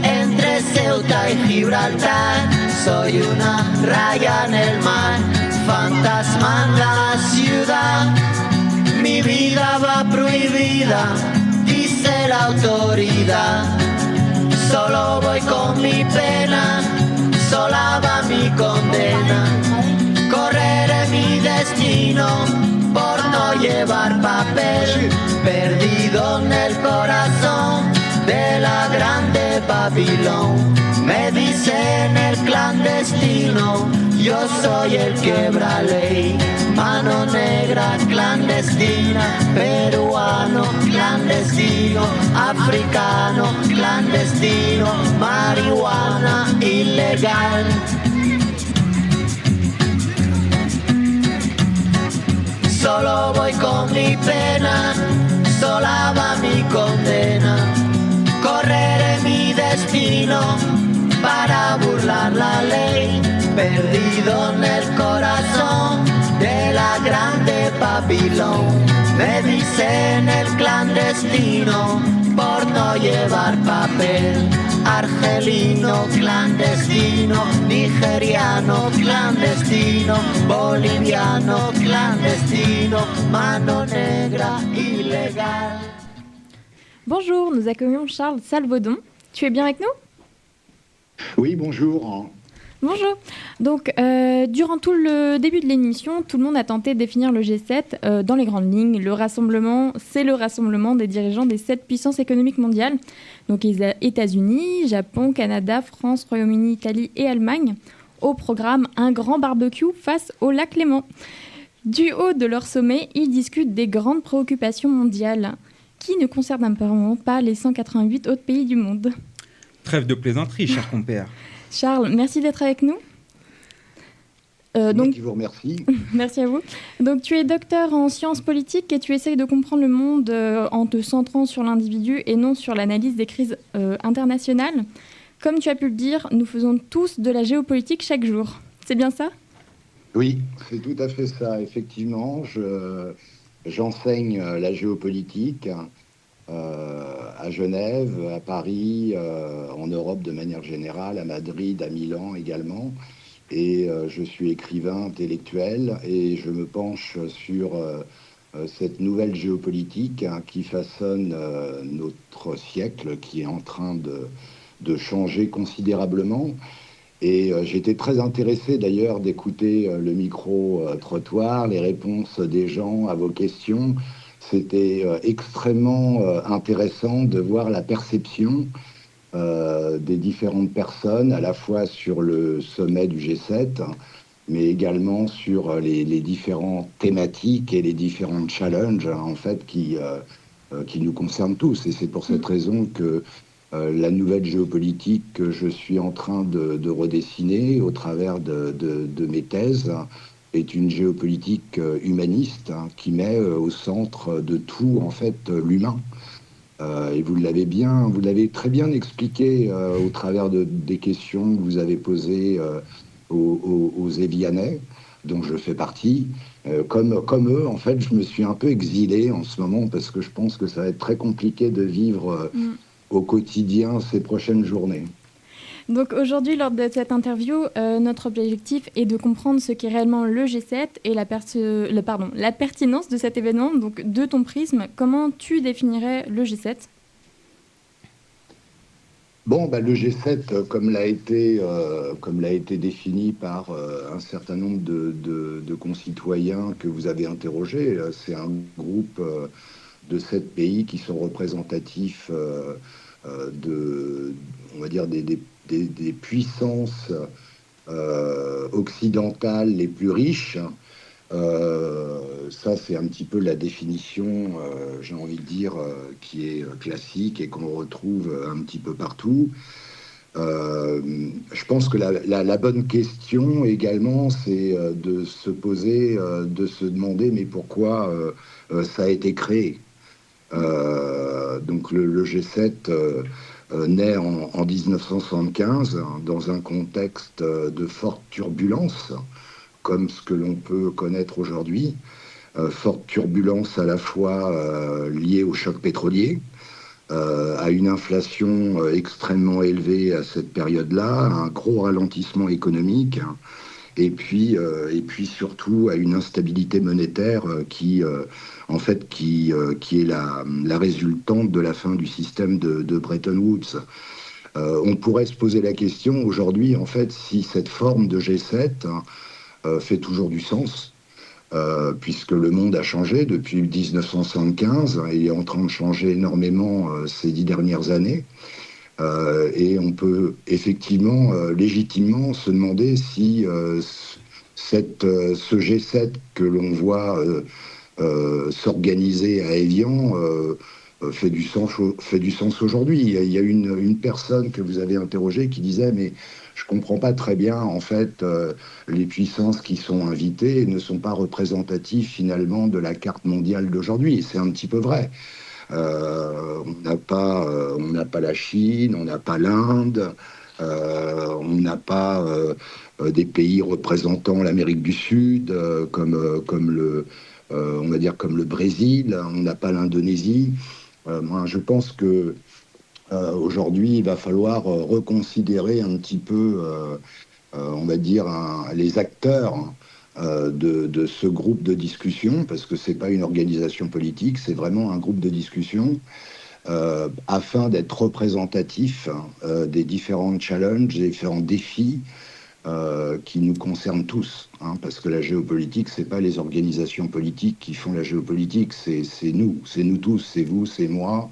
entre Ceuta y Gibraltar. Soy una raya en el mar, fantasma en la ciudad. Mi vida va prohibida, dice la autoridad. Solo voy con mi pena, sola va mi condena. Correré mi destino por no llevar papel, perdido en el corazón de la grande Babilón. Me dicen el clandestino, yo soy el quebra ley. Mano negra clandestina, peruano clandestino, africano clandestino, marihuana ilegal. Solo voy con mi pena, sola va mi condena. Correré mi destino para burlar la ley, perdido en el corazón de la grande Babilón. Me dicen el clandestino por no llevar papel. Argelino clandestino, nigeriano clandestino, boliviano clandestino, mano negra illégal. Bonjour, nous accueillons Charles Salvaudon. Tu es bien avec nous? Oui, bonjour. Bonjour. Donc, durant tout le début de l'émission, tout le monde a tenté de définir le G7 dans les grandes lignes. Le rassemblement, c'est le rassemblement des dirigeants des 7 puissances économiques mondiales. Donc, les États-Unis, Japon, Canada, France, Royaume-Uni, Italie et Allemagne. Au programme, un grand barbecue face au lac Léman. Du haut de leur sommet, ils discutent des grandes préoccupations mondiales qui ne concernent apparemment pas les 188 autres pays du monde. Trêve de plaisanterie, cher compère. Charles, merci d'être avec nous. Donc, je vous remercie. Merci à vous. Donc, tu es docteur en sciences politiques et tu essayes de comprendre le monde en te centrant sur l'individu et non sur l'analyse des crises internationales. Comme tu as pu le dire, nous faisons tous de la géopolitique chaque jour. C'est bien ça? Oui, c'est tout à fait ça. Effectivement, j'enseigne la géopolitique à Genève, à Paris, en Europe de manière générale, à Madrid, à Milan également. Et je suis écrivain intellectuel et je me penche sur cette nouvelle géopolitique qui façonne notre siècle, qui est en train de changer considérablement. Et j'étais très intéressé d'ailleurs d'écouter le micro-trottoir, les réponses des gens à vos questions. C'était extrêmement intéressant de voir la perception des différentes personnes, à la fois sur le sommet du G7, mais également sur les différentes thématiques et les différents challenges en fait qui nous concernent tous. Et c'est pour cette raison que la nouvelle géopolitique que je suis en train de redessiner au travers de mes thèses est une géopolitique humaniste qui met au centre de tout en fait l'humain. Et vous l'avez très bien expliqué au travers des questions que vous avez posées aux Évianais, dont je fais partie. Comme eux, en fait, je me suis un peu exilé en ce moment parce que je pense que ça va être très compliqué de vivre au quotidien ces prochaines journées. Donc aujourd'hui, lors de cette interview, notre objectif est de comprendre ce qu'est réellement le G7 et la pertinence de cet événement. Donc de ton prisme, comment tu définirais le G7 ? Bon, le G7, comme l'a été défini par un certain nombre de concitoyens que vous avez interrogés, c'est un groupe de 7 pays qui sont représentatifs on va dire des puissances occidentales les plus riches. Ça, c'est un petit peu la définition, j'ai envie de dire, qui est classique et qu'on retrouve un petit peu partout. Je pense que la bonne question également, c'est de se poser, de se demander, mais pourquoi ça a été créé. Donc le G7 naît en 1975 dans un contexte de forte turbulence, comme ce que l'on peut connaître aujourd'hui. Forte turbulence à la fois liée au choc pétrolier, à une inflation extrêmement élevée à cette période-là, à un gros ralentissement économique, et puis surtout à une instabilité monétaire qui est la résultante de la fin du système de Bretton Woods. On pourrait se poser la question aujourd'hui, en fait, si cette forme de G7 fait toujours du sens, puisque le monde a changé depuis 1975 et est en train de changer énormément ces 10 dernières années. Et on peut effectivement, légitimement, se demander si ce G7 que l'on voit s'organiser à Évian fait du sens aujourd'hui. Il y a une personne que vous avez interrogée qui disait « mais je comprends pas très bien, en fait, les puissances qui sont invitées ne sont pas représentatives finalement de la carte mondiale d'aujourd'hui. » Et c'est un petit peu vrai. On n'a pas la Chine, on n'a pas l'Inde, on n'a pas des pays représentant l'Amérique du Sud comme le Brésil, on n'a pas l'Indonésie. Moi, je pense que aujourd'hui, il va falloir reconsidérer un petit peu, on va dire, les acteurs de ce groupe de discussion, parce que c'est pas une organisation politique, c'est vraiment un groupe de discussion, afin d'être représentatif des différents challenges, des différents défis qui nous concernent tous, parce que la géopolitique, c'est pas les organisations politiques qui font la géopolitique, c'est nous tous, c'est vous, c'est moi,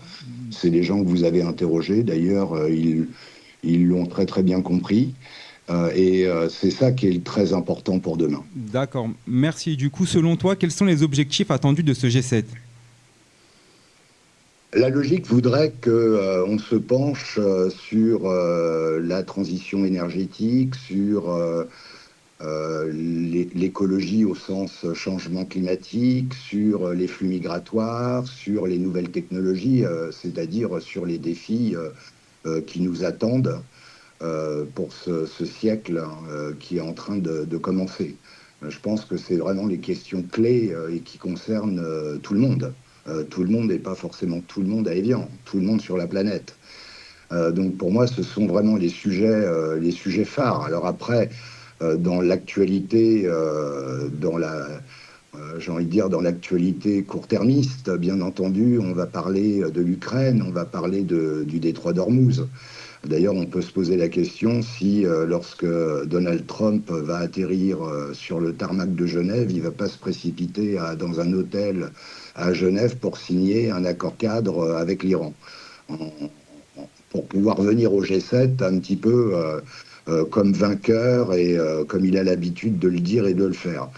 c'est les gens que vous avez interrogés. D'ailleurs, ils l'ont très très bien compris. Et c'est ça qui est très important pour demain. D'accord, merci. Du coup, selon toi, quels sont les objectifs attendus de ce G7 ? La logique voudrait qu'on se penche sur la transition énergétique, sur l'écologie au sens changement climatique, sur les flux migratoires, sur les nouvelles technologies, c'est-à-dire sur les défis qui nous attendent pour ce siècle qui est en train de commencer. Je pense que c'est vraiment les questions clés et qui concernent tout le monde. Tout le monde, et pas forcément tout le monde à Évian, tout le monde sur la planète. Donc pour moi, ce sont vraiment les sujets phares. Alors après, dans l'actualité, j'ai envie de dire dans l'actualité court-termiste, bien entendu, on va parler de l'Ukraine, on va parler du détroit d'Ormuz. D'ailleurs, on peut se poser la question si, lorsque Donald Trump va atterrir sur le tarmac de Genève, il ne va pas se précipiter dans un hôtel à Genève pour signer un accord-cadre avec l'Iran, pour pouvoir venir au G7 un petit peu comme vainqueur et comme il a l'habitude de le dire et de le faire.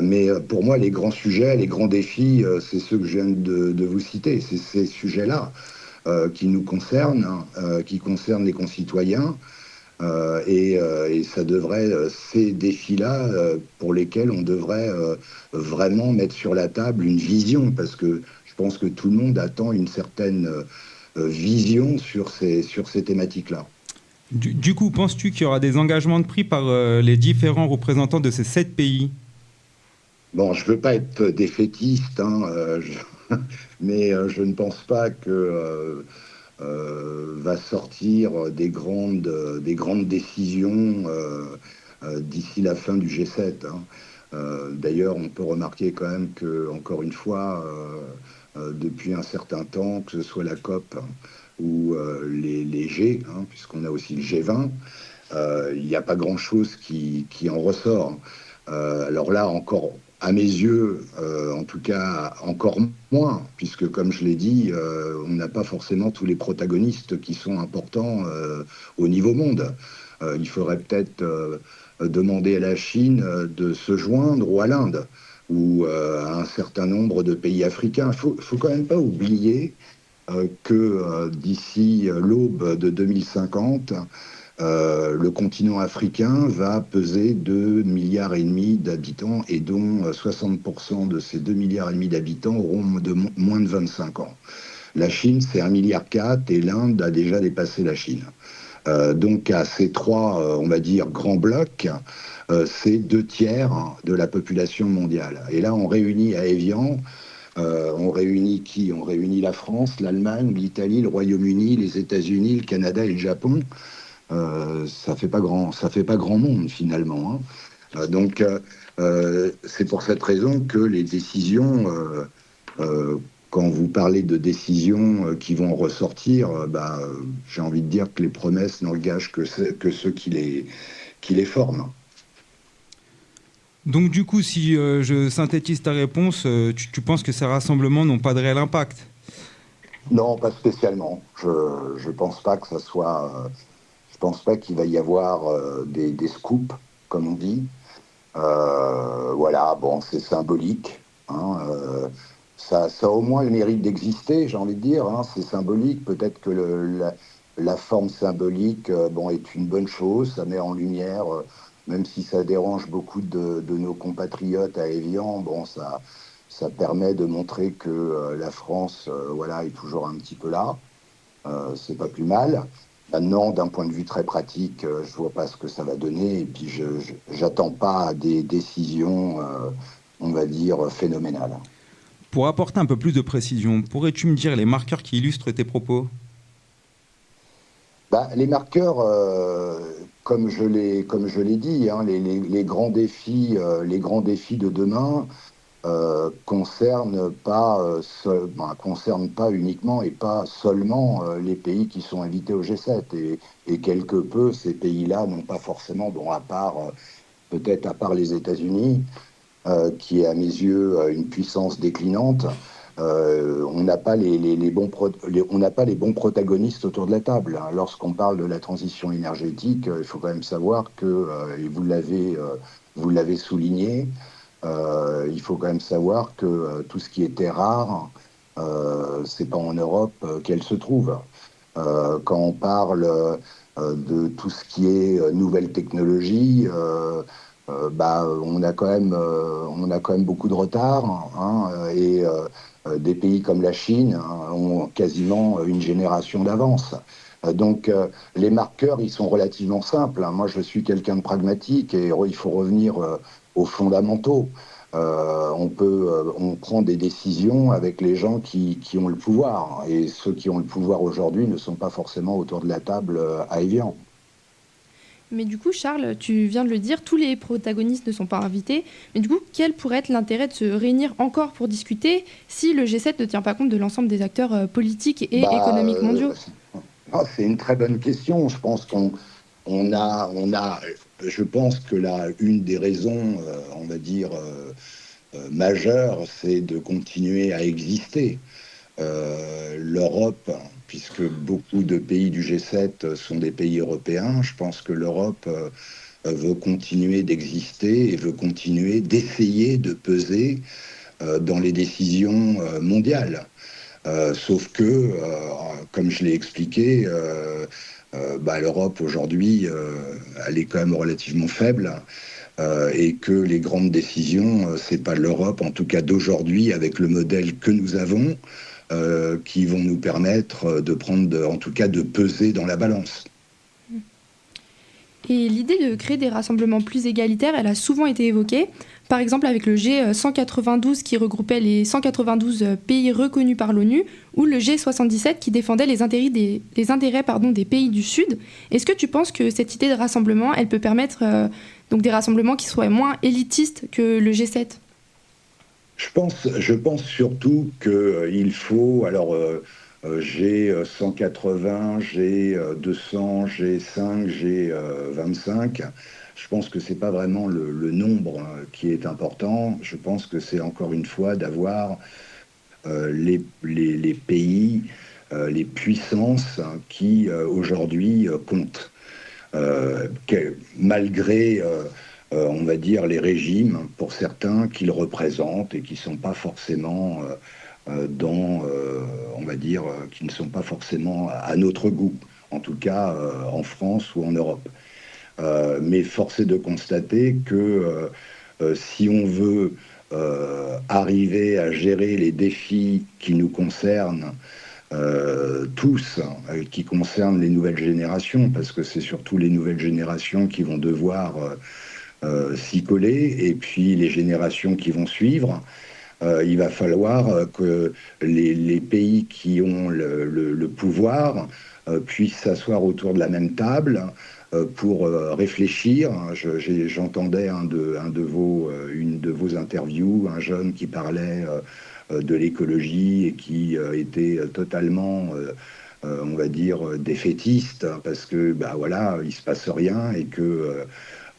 Mais pour moi, les grands sujets, les grands défis, c'est ceux que je viens de vous citer. C'est ces sujets-là qui nous concernent, qui concernent les concitoyens. Et ça devrait, ces défis-là, pour lesquels on devrait vraiment mettre sur la table une vision, parce que je pense que tout le monde attend une certaine vision sur ces thématiques-là. Du coup, penses-tu qu'il y aura des engagements de pris par les différents représentants de ces 7 pays ? Bon, je ne veux pas être défaitiste, mais je ne pense pas que va sortir des grandes décisions d'ici la fin du G7. D'ailleurs, on peut remarquer quand même que, encore une fois, depuis un certain temps, que ce soit la COP ou les G, puisqu'on a aussi le G20, il n'y a pas grand-chose qui en ressort. Alors là, encore à mes yeux, en tout cas, encore moins, puisque, comme je l'ai dit, on n'a pas forcément tous les protagonistes qui sont importants au niveau monde. Il faudrait peut-être demander à la Chine de se joindre, ou à l'Inde, ou à un certain nombre de pays africains. Il faut quand même pas oublier que d'ici l'aube de 2050, le continent africain va peser 2,5 milliards d'habitants, et dont 60% de ces 2,5 milliards d'habitants auront moins de 25 ans. La Chine, c'est 1,4 milliard, et l'Inde a déjà dépassé la Chine. Donc à ces trois, on va dire, grands blocs, c'est 2/3 de la population mondiale. Et là, on réunit à Évian, on réunit qui? On réunit la France, l'Allemagne, l'Italie, le Royaume-Uni, les États-Unis, le Canada et le Japon. Ça fait pas grand monde finalement, hein. Donc c'est pour cette raison que les décisions, quand vous parlez de décisions qui vont ressortir, j'ai envie de dire que les promesses n'engagent que ceux qui les forment. Donc du coup, si je synthétise ta réponse, tu penses que ces rassemblements n'ont pas de réel impact? Non, pas spécialement. Je pense pas que ça soit... je pense pas qu'il va y avoir des scoops, comme on dit. Voilà, bon, c'est symbolique, hein, ça a au moins le mérite d'exister, j'ai envie de dire, hein, c'est symbolique. Peut-être que la forme symbolique est une bonne chose, ça met en lumière, même si ça dérange beaucoup de nos compatriotes à Évian, ça permet de montrer que la France est toujours un petit peu là, c'est pas plus mal. Maintenant, d'un point de vue très pratique, je vois pas ce que ça va donner, et puis j'attends pas des décisions, on va dire, phénoménales. Pour apporter un peu plus de précision, pourrais-tu me dire les marqueurs qui illustrent tes propos? Les marqueurs, comme je l'ai dit, hein, les grands défis de demain concernent pas uniquement et pas seulement les pays qui sont invités au G7, et quelque peu ces pays-là n'ont pas forcément, peut-être à part les États-Unis, qui est à mes yeux une puissance déclinante, on n'a pas les bons protagonistes autour de la table, hein. Lorsqu'on parle de la transition énergétique, il faut quand même savoir que, et vous l'avez souligné, il faut quand même savoir que tout ce qui est terres rares, c'est pas en Europe qu'elles se trouvent. Quand on parle de tout ce qui est nouvelles technologies, on a quand même beaucoup de retard, hein, et des pays comme la Chine ont quasiment une génération d'avance. Donc les marqueurs, ils sont relativement simples, hein. Moi, je suis quelqu'un de pragmatique, et il faut revenir aux fondamentaux. On prend des décisions avec les gens qui ont le pouvoir, et ceux qui ont le pouvoir aujourd'hui ne sont pas forcément autour de la table à Évian. Mais du coup, Charles, tu viens de le dire, tous les protagonistes ne sont pas invités. Mais du coup, quel pourrait être l'intérêt de se réunir encore pour discuter si le G7 ne tient pas compte de l'ensemble des acteurs politiques et économiques mondiaux? C'est une très bonne question. Je pense je pense que une des raisons, on va dire, majeures, c'est de continuer à exister. L'Europe, puisque beaucoup de pays du G7 sont des pays européens, je pense que l'Europe veut continuer d'exister et veut continuer d'essayer de peser dans les décisions mondiales. Sauf que, comme je l'ai expliqué, l'Europe aujourd'hui, elle est quand même relativement faible, et que les grandes décisions, c'est pas l'Europe, en tout cas d'aujourd'hui, avec le modèle que nous avons, qui vont nous permettre de prendre, en tout cas de peser dans la balance. Et l'idée de créer des rassemblements plus égalitaires, elle a souvent été évoquée. Par exemple avec le G192 qui regroupait les 192 pays reconnus par l'ONU, ou le G77 qui défendait les intérêts des pays du Sud. Est-ce que tu penses que cette idée de rassemblement, elle peut permettre des rassemblements qui soient moins élitistes que le G7 ? Je pense surtout qu'il faut... G180, G200, G5, G25. Je pense que c'est pas vraiment le nombre qui est important. Je pense que c'est encore une fois d'avoir les pays, les puissances qui aujourd'hui comptent. Malgré, on va dire, les régimes, pour certains, qu'ils représentent et qui ne sont pas forcément on va dire, qui ne sont pas forcément à notre goût, en tout cas en France ou en Europe. Mais force est de constater que si on veut arriver à gérer les défis qui nous concernent tous, qui concernent les nouvelles générations, parce que c'est surtout les nouvelles générations qui vont devoir s'y coller, et puis les générations qui vont suivre, il va falloir que les pays qui ont le pouvoir puissent s'asseoir autour de la même table pour réfléchir. J'entendais une de vos interviews, un jeune qui parlait de l'écologie et qui était totalement, on va dire, défaitiste, parce que voilà, il se passe rien et que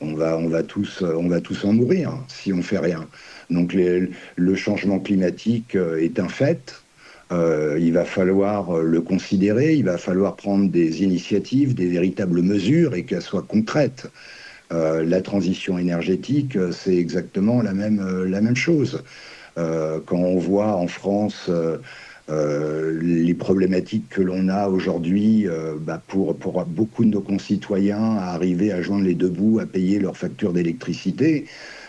on va tous en mourir si on fait rien. Donc le changement climatique est un fait. Il va falloir le considérer, il va falloir prendre des initiatives, des véritables mesures, et qu'elles soient concrètes. La transition énergétique, c'est exactement la même chose. Quand on voit en France les problématiques que l'on a aujourd'hui pour beaucoup de nos concitoyens à arriver à joindre les deux bouts, à payer leurs factures d'électricité,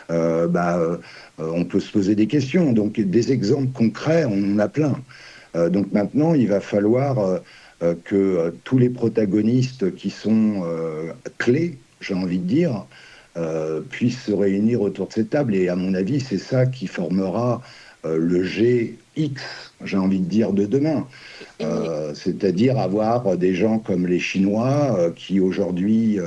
on peut se poser des questions. Donc des exemples concrets, on en a plein. Donc maintenant, il va falloir que tous les protagonistes qui sont clés, j'ai envie de dire, puissent se réunir autour de cette table. Et à mon avis, c'est ça qui formera le GX, j'ai envie de dire, de demain. C'est-à-dire avoir des gens comme les Chinois qui aujourd'hui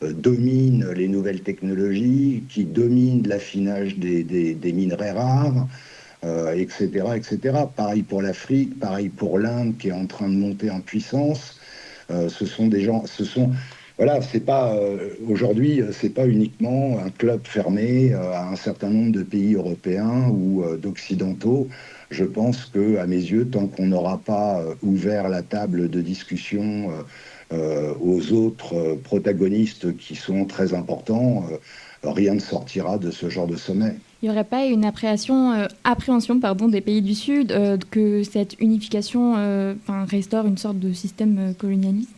dominent les nouvelles technologies, qui dominent l'affinage des minerais rares, etc., etc. Pareil pour l'Afrique, pareil pour l'Inde qui est en train de monter en puissance. Ce sont des gens, voilà, c'est pas aujourd'hui, c'est pas uniquement un club fermé à un certain nombre de pays européens ou d'occidentaux. Je pense que, à mes yeux, tant qu'on n'aura pas ouvert la table de discussion aux autres protagonistes qui sont très importants, rien ne sortira de ce genre de sommet. Il n'y aurait pas une appréhension des pays du Sud que cette unification restaure une sorte de système colonialiste?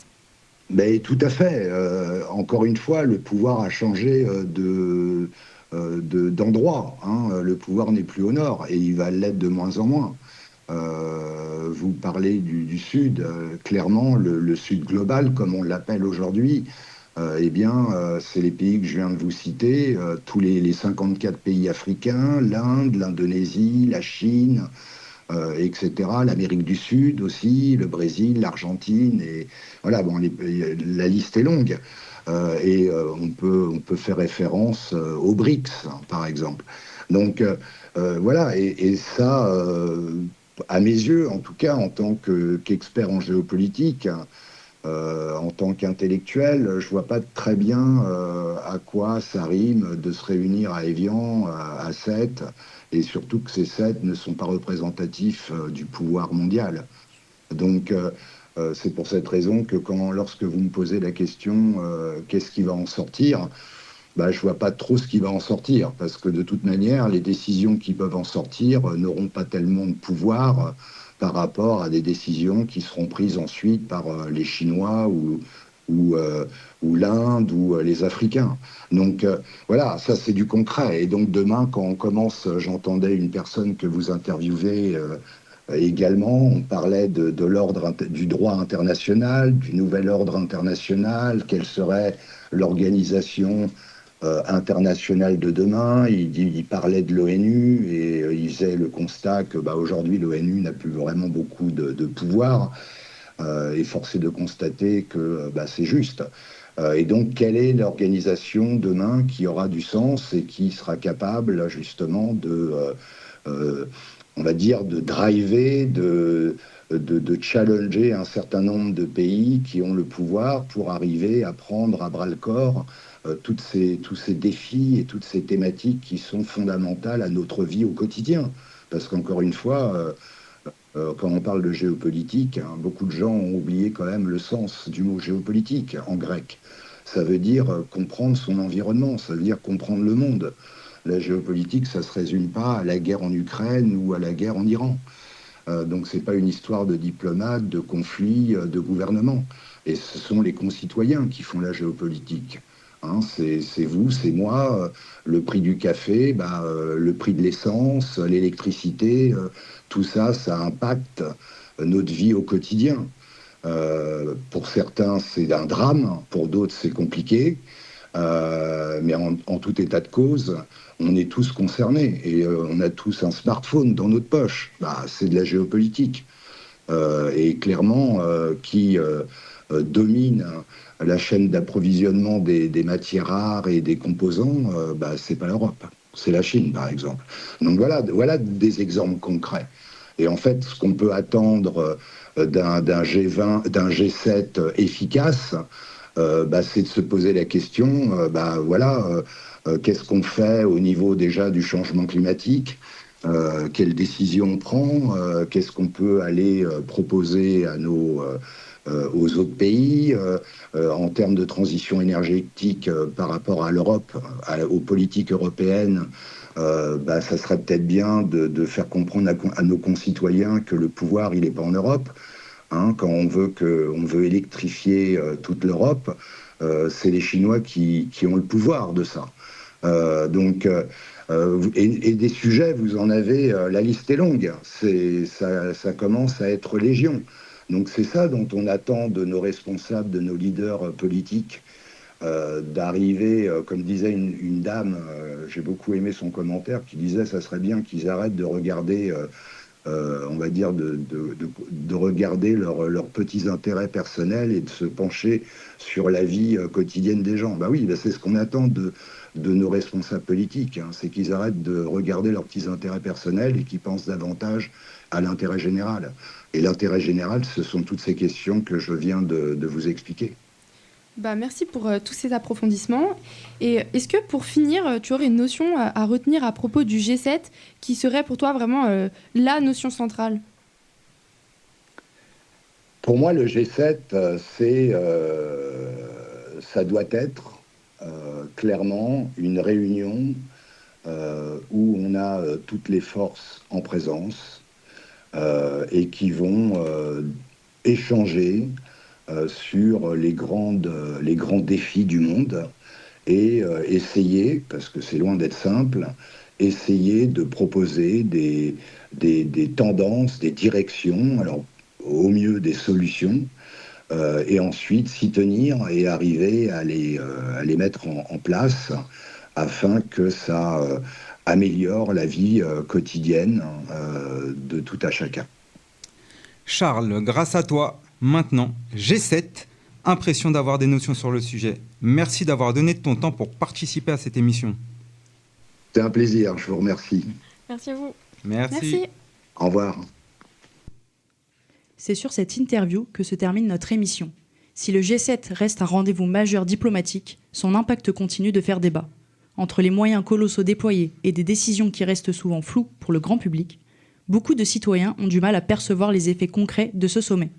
Ben, tout à fait. Encore une fois, le pouvoir a changé d'endroit. Le pouvoir n'est plus au nord et il va l'être de moins en moins. Vous parlez du Sud. Clairement, le Sud global, comme on l'appelle aujourd'hui, c'est les pays que je viens de vous citer, tous les 54 pays africains, l'Inde, l'Indonésie, la Chine, etc., l'Amérique du Sud aussi, le Brésil, l'Argentine, et voilà, la liste est longue. On peut faire référence aux BRICS, par exemple. Donc voilà, et ça, à mes yeux, en tout cas, en tant qu'expert en géopolitique, en tant qu'intellectuel, je vois pas très bien à quoi ça rime de se réunir à Évian, à 7, et surtout que ces 7 ne sont pas représentatifs du pouvoir mondial. Donc c'est pour cette raison que lorsque vous me posez la question qu'est-ce qui va en sortir, je vois pas trop ce qui va en sortir, parce que de toute manière, les décisions qui peuvent en sortir n'auront pas tellement de pouvoir par rapport à des décisions qui seront prises ensuite par les Chinois ou l'Inde ou les Africains. Donc voilà, ça c'est du concret. Et donc demain, quand on commence, j'entendais une personne que vous interviewez également, on parlait de l'ordre du droit international, du nouvel ordre international, quelle serait l'organisation internationale de demain. Il parlait de l'ONU et il faisait le constat que aujourd'hui l'ONU n'a plus vraiment beaucoup de pouvoir, et force est de constater que c'est juste. Et donc quelle est l'organisation demain qui aura du sens et qui sera capable justement on va dire, de driver, de challenger un certain nombre de pays qui ont le pouvoir pour arriver à prendre à bras-le-corps tous ces défis et toutes ces thématiques qui sont fondamentales à notre vie au quotidien. Parce qu'encore une fois, quand on parle de géopolitique, beaucoup de gens ont oublié quand même le sens du mot géopolitique en grec. Ça veut dire comprendre son environnement, ça veut dire comprendre le monde. La géopolitique, ça ne se résume pas à la guerre en Ukraine ou à la guerre en Iran. Donc ce n'est pas une histoire de diplomates, de conflits, de gouvernement. Et ce sont les concitoyens qui font la géopolitique. C'est vous, c'est moi, le prix du café, le prix de l'essence, l'électricité, tout ça, ça impacte notre vie au quotidien. Pour certains, c'est un drame, pour d'autres, c'est compliqué. Mais en tout état de cause, on est tous concernés et on a tous un smartphone dans notre poche. C'est de la géopolitique. Et clairement, qui domine la chaîne d'approvisionnement des matières rares et des composants, c'est pas l'Europe, c'est la Chine par exemple. Donc voilà des exemples concrets. Et en fait, ce qu'on peut attendre d'un G20, d'un G7 efficace, c'est de se poser la question, qu'est-ce qu'on fait au niveau déjà du changement climatique, quelles décisions on prend, qu'est-ce qu'on peut aller proposer à aux autres pays en termes de transition énergétique par rapport à l'Europe, aux politiques européennes. Ça serait peut-être bien de faire comprendre à nos concitoyens que le pouvoir, il n'est pas en Europe. Quand on veut électrifier toute l'Europe, c'est les Chinois qui ont le pouvoir de ça. Et des sujets, vous en avez, la liste est longue. Ça commence à être légion. Donc c'est ça dont on attend de nos responsables, de nos leaders politiques, d'arriver, comme disait une dame, j'ai beaucoup aimé son commentaire, qui disait ça serait bien qu'ils arrêtent de regarder, on va dire, de regarder leurs petits intérêts personnels et de se pencher sur la vie quotidienne des gens. C'est ce qu'on attend de nos responsables politiques, c'est qu'ils arrêtent de regarder leurs petits intérêts personnels et qu'ils pensent davantage à l'intérêt général. Et l'intérêt général, ce sont toutes ces questions que je viens de vous expliquer. Merci pour tous ces approfondissements. Et est-ce que pour finir, tu aurais une notion à retenir à propos du G7 qui serait pour toi vraiment la notion centrale ? Pour moi, le G7, ça doit être clairement une réunion où on a toutes les forces en présence et qui vont échanger sur les grands défis du monde et essayer, parce que c'est loin d'être simple, essayer de proposer des tendances, des directions, alors au mieux des solutions, et ensuite s'y tenir et arriver à les mettre en place afin que ça améliore la vie quotidienne de tout à chacun. Charles, grâce à toi, maintenant, G7, impression d'avoir des notions sur le sujet. Merci d'avoir donné de ton temps pour participer à cette émission. C'est un plaisir, je vous remercie. Merci à vous. Merci. Au revoir. C'est sur cette interview que se termine notre émission. Si le G7 reste un rendez-vous majeur diplomatique, son impact continue de faire débat. Entre les moyens colossaux déployés et des décisions qui restent souvent floues pour le grand public, beaucoup de citoyens ont du mal à percevoir les effets concrets de ce sommet.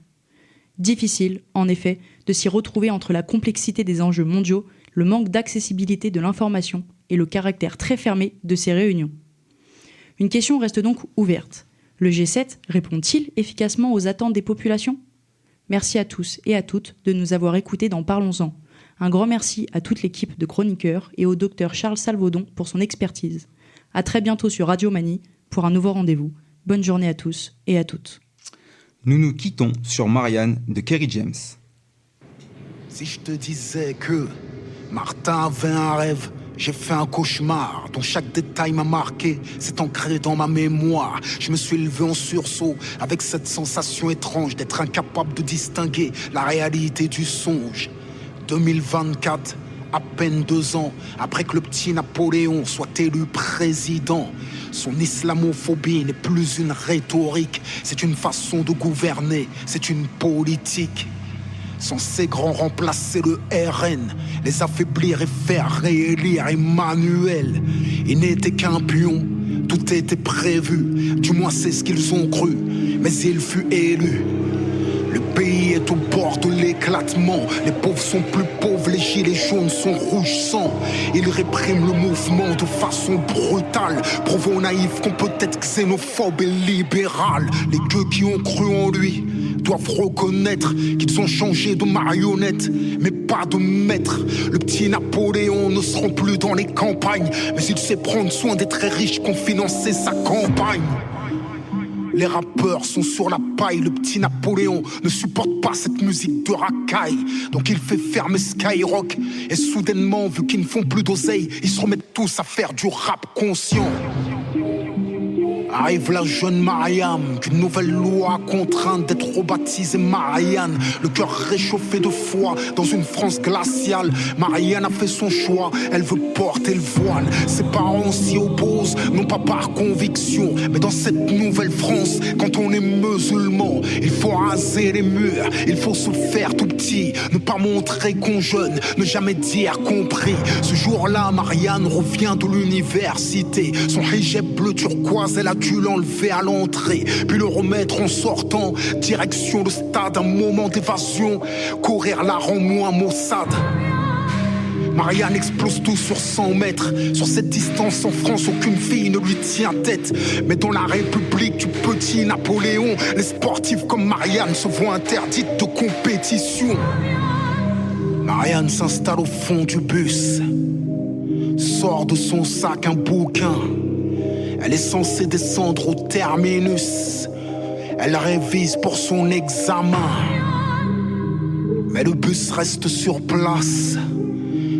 Difficile, en effet, de s'y retrouver entre la complexité des enjeux mondiaux, le manque d'accessibilité de l'information et le caractère très fermé de ces réunions. Une question reste donc ouverte. Le G7 répond-il efficacement aux attentes des populations ? Merci à tous et à toutes de nous avoir écoutés dans Parlons-en. Un grand merci à toute l'équipe de chroniqueurs et au docteur Charles Salvaudon pour son expertise. À très bientôt sur Radio Mani pour un nouveau rendez-vous. Bonne journée à tous et à toutes. Nous nous quittons sur Marianne de Kerry James. Si je te disais que Martin avait un rêve, j'ai fait un cauchemar dont chaque détail m'a marqué, c'est ancré dans ma mémoire. Je me suis levé en sursaut avec cette sensation étrange d'être incapable de distinguer la réalité du songe. 2024, à peine 2 ans après que le petit Napoléon soit élu président. Son islamophobie n'est plus une rhétorique, c'est une façon de gouverner, c'est une politique. censé grand remplacer le RN, les affaiblir et faire réélire Emmanuel. Il n'était qu'un pion, tout était prévu, du moins c'est ce qu'ils ont cru, mais il fut élu. Le pays est au bord de l'éclatement. Les pauvres sont plus pauvres, les gilets jaunes sont rouges sang. Ils répriment le mouvement de façon brutale, prouvant aux naïfs qu'on peut être xénophobe et libéral. Les gueux qui ont cru en lui doivent reconnaître qu'ils ont changé de marionnette, mais pas de maître. Le petit Napoléon ne se rend plus dans les campagnes, mais il sait prendre soin des très riches qui ont financé sa campagne. Les rappeurs sont sur la paille, le petit Napoléon ne supporte pas cette musique de racaille. Donc il fait fermer Skyrock, et soudainement, vu qu'ils ne font plus d'oseille, ils se remettent tous à faire du rap conscient. Arrive la jeune Mariam, qu'une nouvelle loi contraint d'être rebaptisée Marianne. Le cœur réchauffé de foi dans une France glaciale. Marianne a fait son choix, elle veut porter le voile. Ses parents s'y opposent, non pas par conviction, mais dans cette nouvelle France, quand on est musulman, il faut raser les murs, il faut se faire tout petit, ne pas montrer qu'on jeûne, ne jamais dire compris. Ce jour-là, Marianne revient de l'université. Son hijab bleu turquoise, elle a dû l'enlever à l'entrée, puis le remettre en sortant. Direction le stade, un moment d'évasion. Courir la rend moins maussade. Marianne explose tout sur 100 mètres. Sur cette distance en France, aucune fille ne lui tient tête. Mais dans la République du petit Napoléon, les sportifs comme Marianne se voient interdites de compétition. Marianne s'installe au fond du bus, sort de son sac un bouquin. Elle est censée descendre au terminus. Elle révise pour son examen. Mais le bus reste sur place.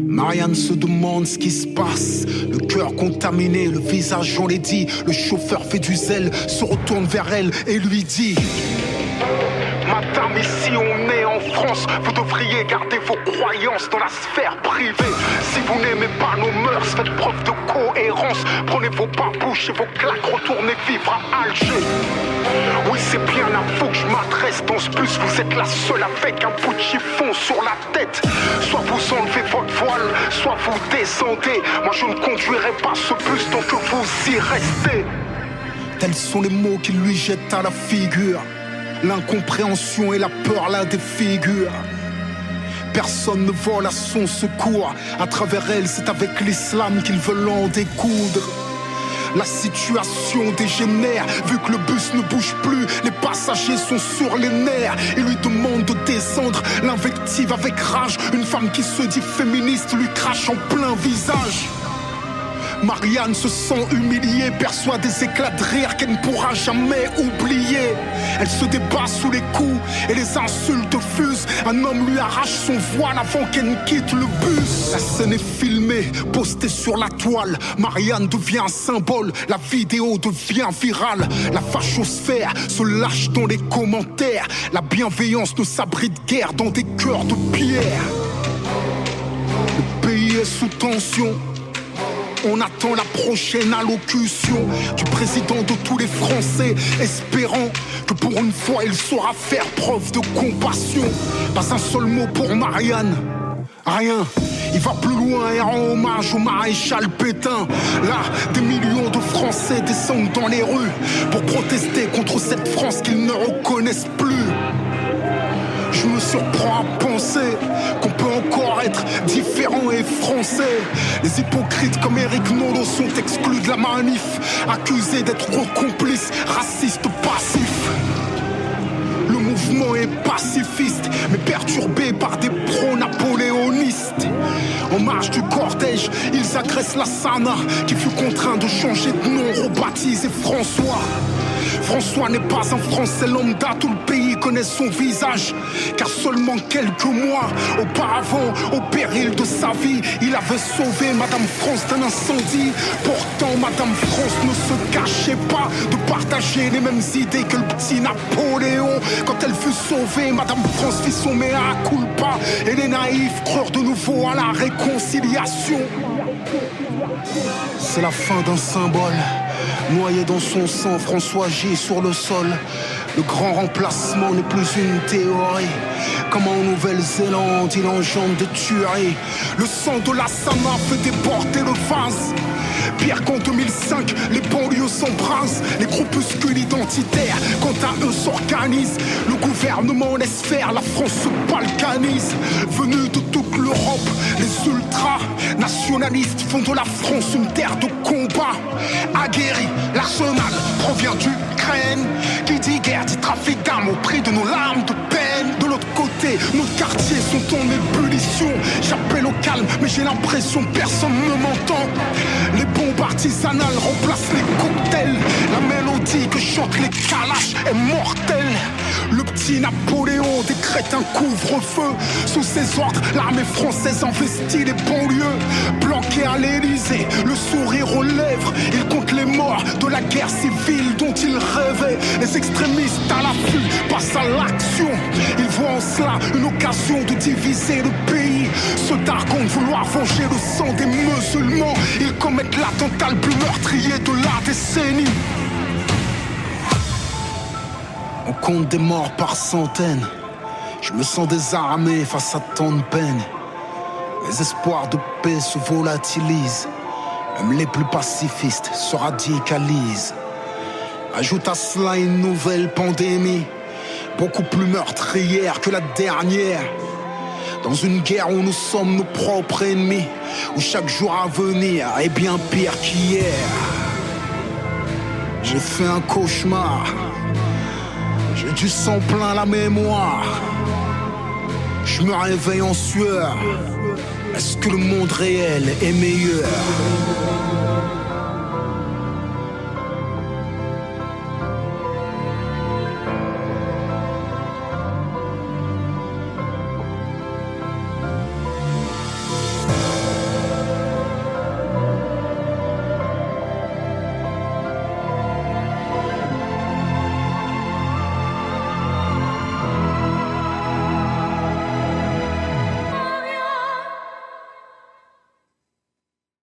Marianne se demande ce qui se passe. Le cœur contaminé, le visage enlaidi. Le chauffeur fait du zèle, se retourne vers elle et lui dit: Madame, ici on est en France, vous devriez garder vos croyances dans la sphère privée. Si vous n'aimez pas nos mœurs, faites preuve de cohérence. Prenez vos babouches et vos claques, retournez vivre à Alger. Oui, c'est bien à vous que je m'adresse dans ce bus. Vous êtes la seule avec un bout de chiffon sur la tête. Soit vous enlevez votre voile, soit vous descendez. Moi je ne conduirai pas ce bus tant que vous y restez. Tels sont les mots qu'il lui jette à la figure. L'incompréhension et la peur la défigurent. Personne ne vole à son secours. À travers elle, c'est avec l'islam qu'ils veulent en découdre. La situation dégénère, vu que le bus ne bouge plus, les passagers sont sur les nerfs. Ils lui demandent de descendre, l'invective avec rage. Une femme qui se dit féministe lui crache en plein visage. Marianne se sent humiliée, perçoit des éclats de rire qu'elle ne pourra jamais oublier. Elle se débat sous les coups et les insultes fusent. Un homme lui arrache son voile avant qu'elle ne quitte le bus. La scène est filmée, postée sur la toile. Marianne devient un symbole, la vidéo devient virale. La fachosphère se lâche dans les commentaires. La bienveillance ne s'abrite guère dans des cœurs de pierre. Le pays est sous tension. On attend la prochaine allocution du président de tous les Français, espérant que pour une fois il saura faire preuve de compassion. Pas un seul mot pour Marianne, rien. Il va plus loin et rend hommage au maréchal Pétain. Là, des millions de Français descendent dans les rues pour protester contre cette France qu'ils ne reconnaissent plus. Je me surprends à penser qu'on peut encore être différent et français. Les hypocrites comme Eric Nolot sont exclus de la manif, accusés d'être complices, racistes passifs. Le mouvement est pacifiste, mais perturbé par des pro-napoléonistes. En marge du cortège, ils agressent la Sana, qui fut contraint de changer de nom, rebaptisé François. François n'est pas un Français lambda, tout le pays connaît son visage. Car seulement quelques mois auparavant, au péril de sa vie, il avait sauvé Madame France d'un incendie. Pourtant Madame France ne se cachait pas de partager les mêmes idées que le petit Napoléon. Quand elle fut sauvée, Madame France fit son mea culpa, et les naïfs crurent de nouveau à la réconciliation. C'est la fin d'un symbole. Noyé dans son sang, François gît sur le sol. Le grand remplacement n'est plus une théorie. Comme en Nouvelle-Zélande, il engendre des tueries. Le sang de la Sama fait déporter le vase. Pire qu'en 2005, les banlieues s'embrassent. Les groupuscules identitaires, quant à eux, s'organisent. Le gouvernement laisse faire, la France se balkanise. Venus de toute l'Europe, les ultra-nationalistes font de la France une terre de combat. Aguerri, l'arsenal provient d'Ukraine. Qui dit guerre dit trafic d'armes au prix de nos larmes de peine. De l'autre côté, nos quartiers sont en ébullition. J'appelle au calme, mais j'ai l'impression que personne ne m'entend. Les bombes artisanales remplacent les cocktails. La mélodie que chantent les calaches est mortelle. Le petit Napoléon décrète un couvre-feu. Sous ses ordres, l'armée française investit les banlieues. Planqué à l'Élysée, le sourire aux lèvres, il compte les morts de la guerre civile dont il rêvait. Les extrémistes à l'affût passent à l'action. Ils voient en cela une occasion de diviser le pays. Se targuant de vouloir venger le sang des musulmans, ils commettent l'attentat le plus meurtrier de la décennie. On compte des morts par centaines. Je me sens désarmé face à tant de peine. Les espoirs de paix se volatilisent. Même les plus pacifistes se radicalisent. Ajoute à cela une nouvelle pandémie, beaucoup plus meurtrière que la dernière. Dans une guerre où nous sommes nos propres ennemis, où chaque jour à venir est bien pire qu'hier. J'ai fait un cauchemar, j'ai du sang plein la mémoire. Je me réveille en sueur. Est-ce que le monde réel est meilleur?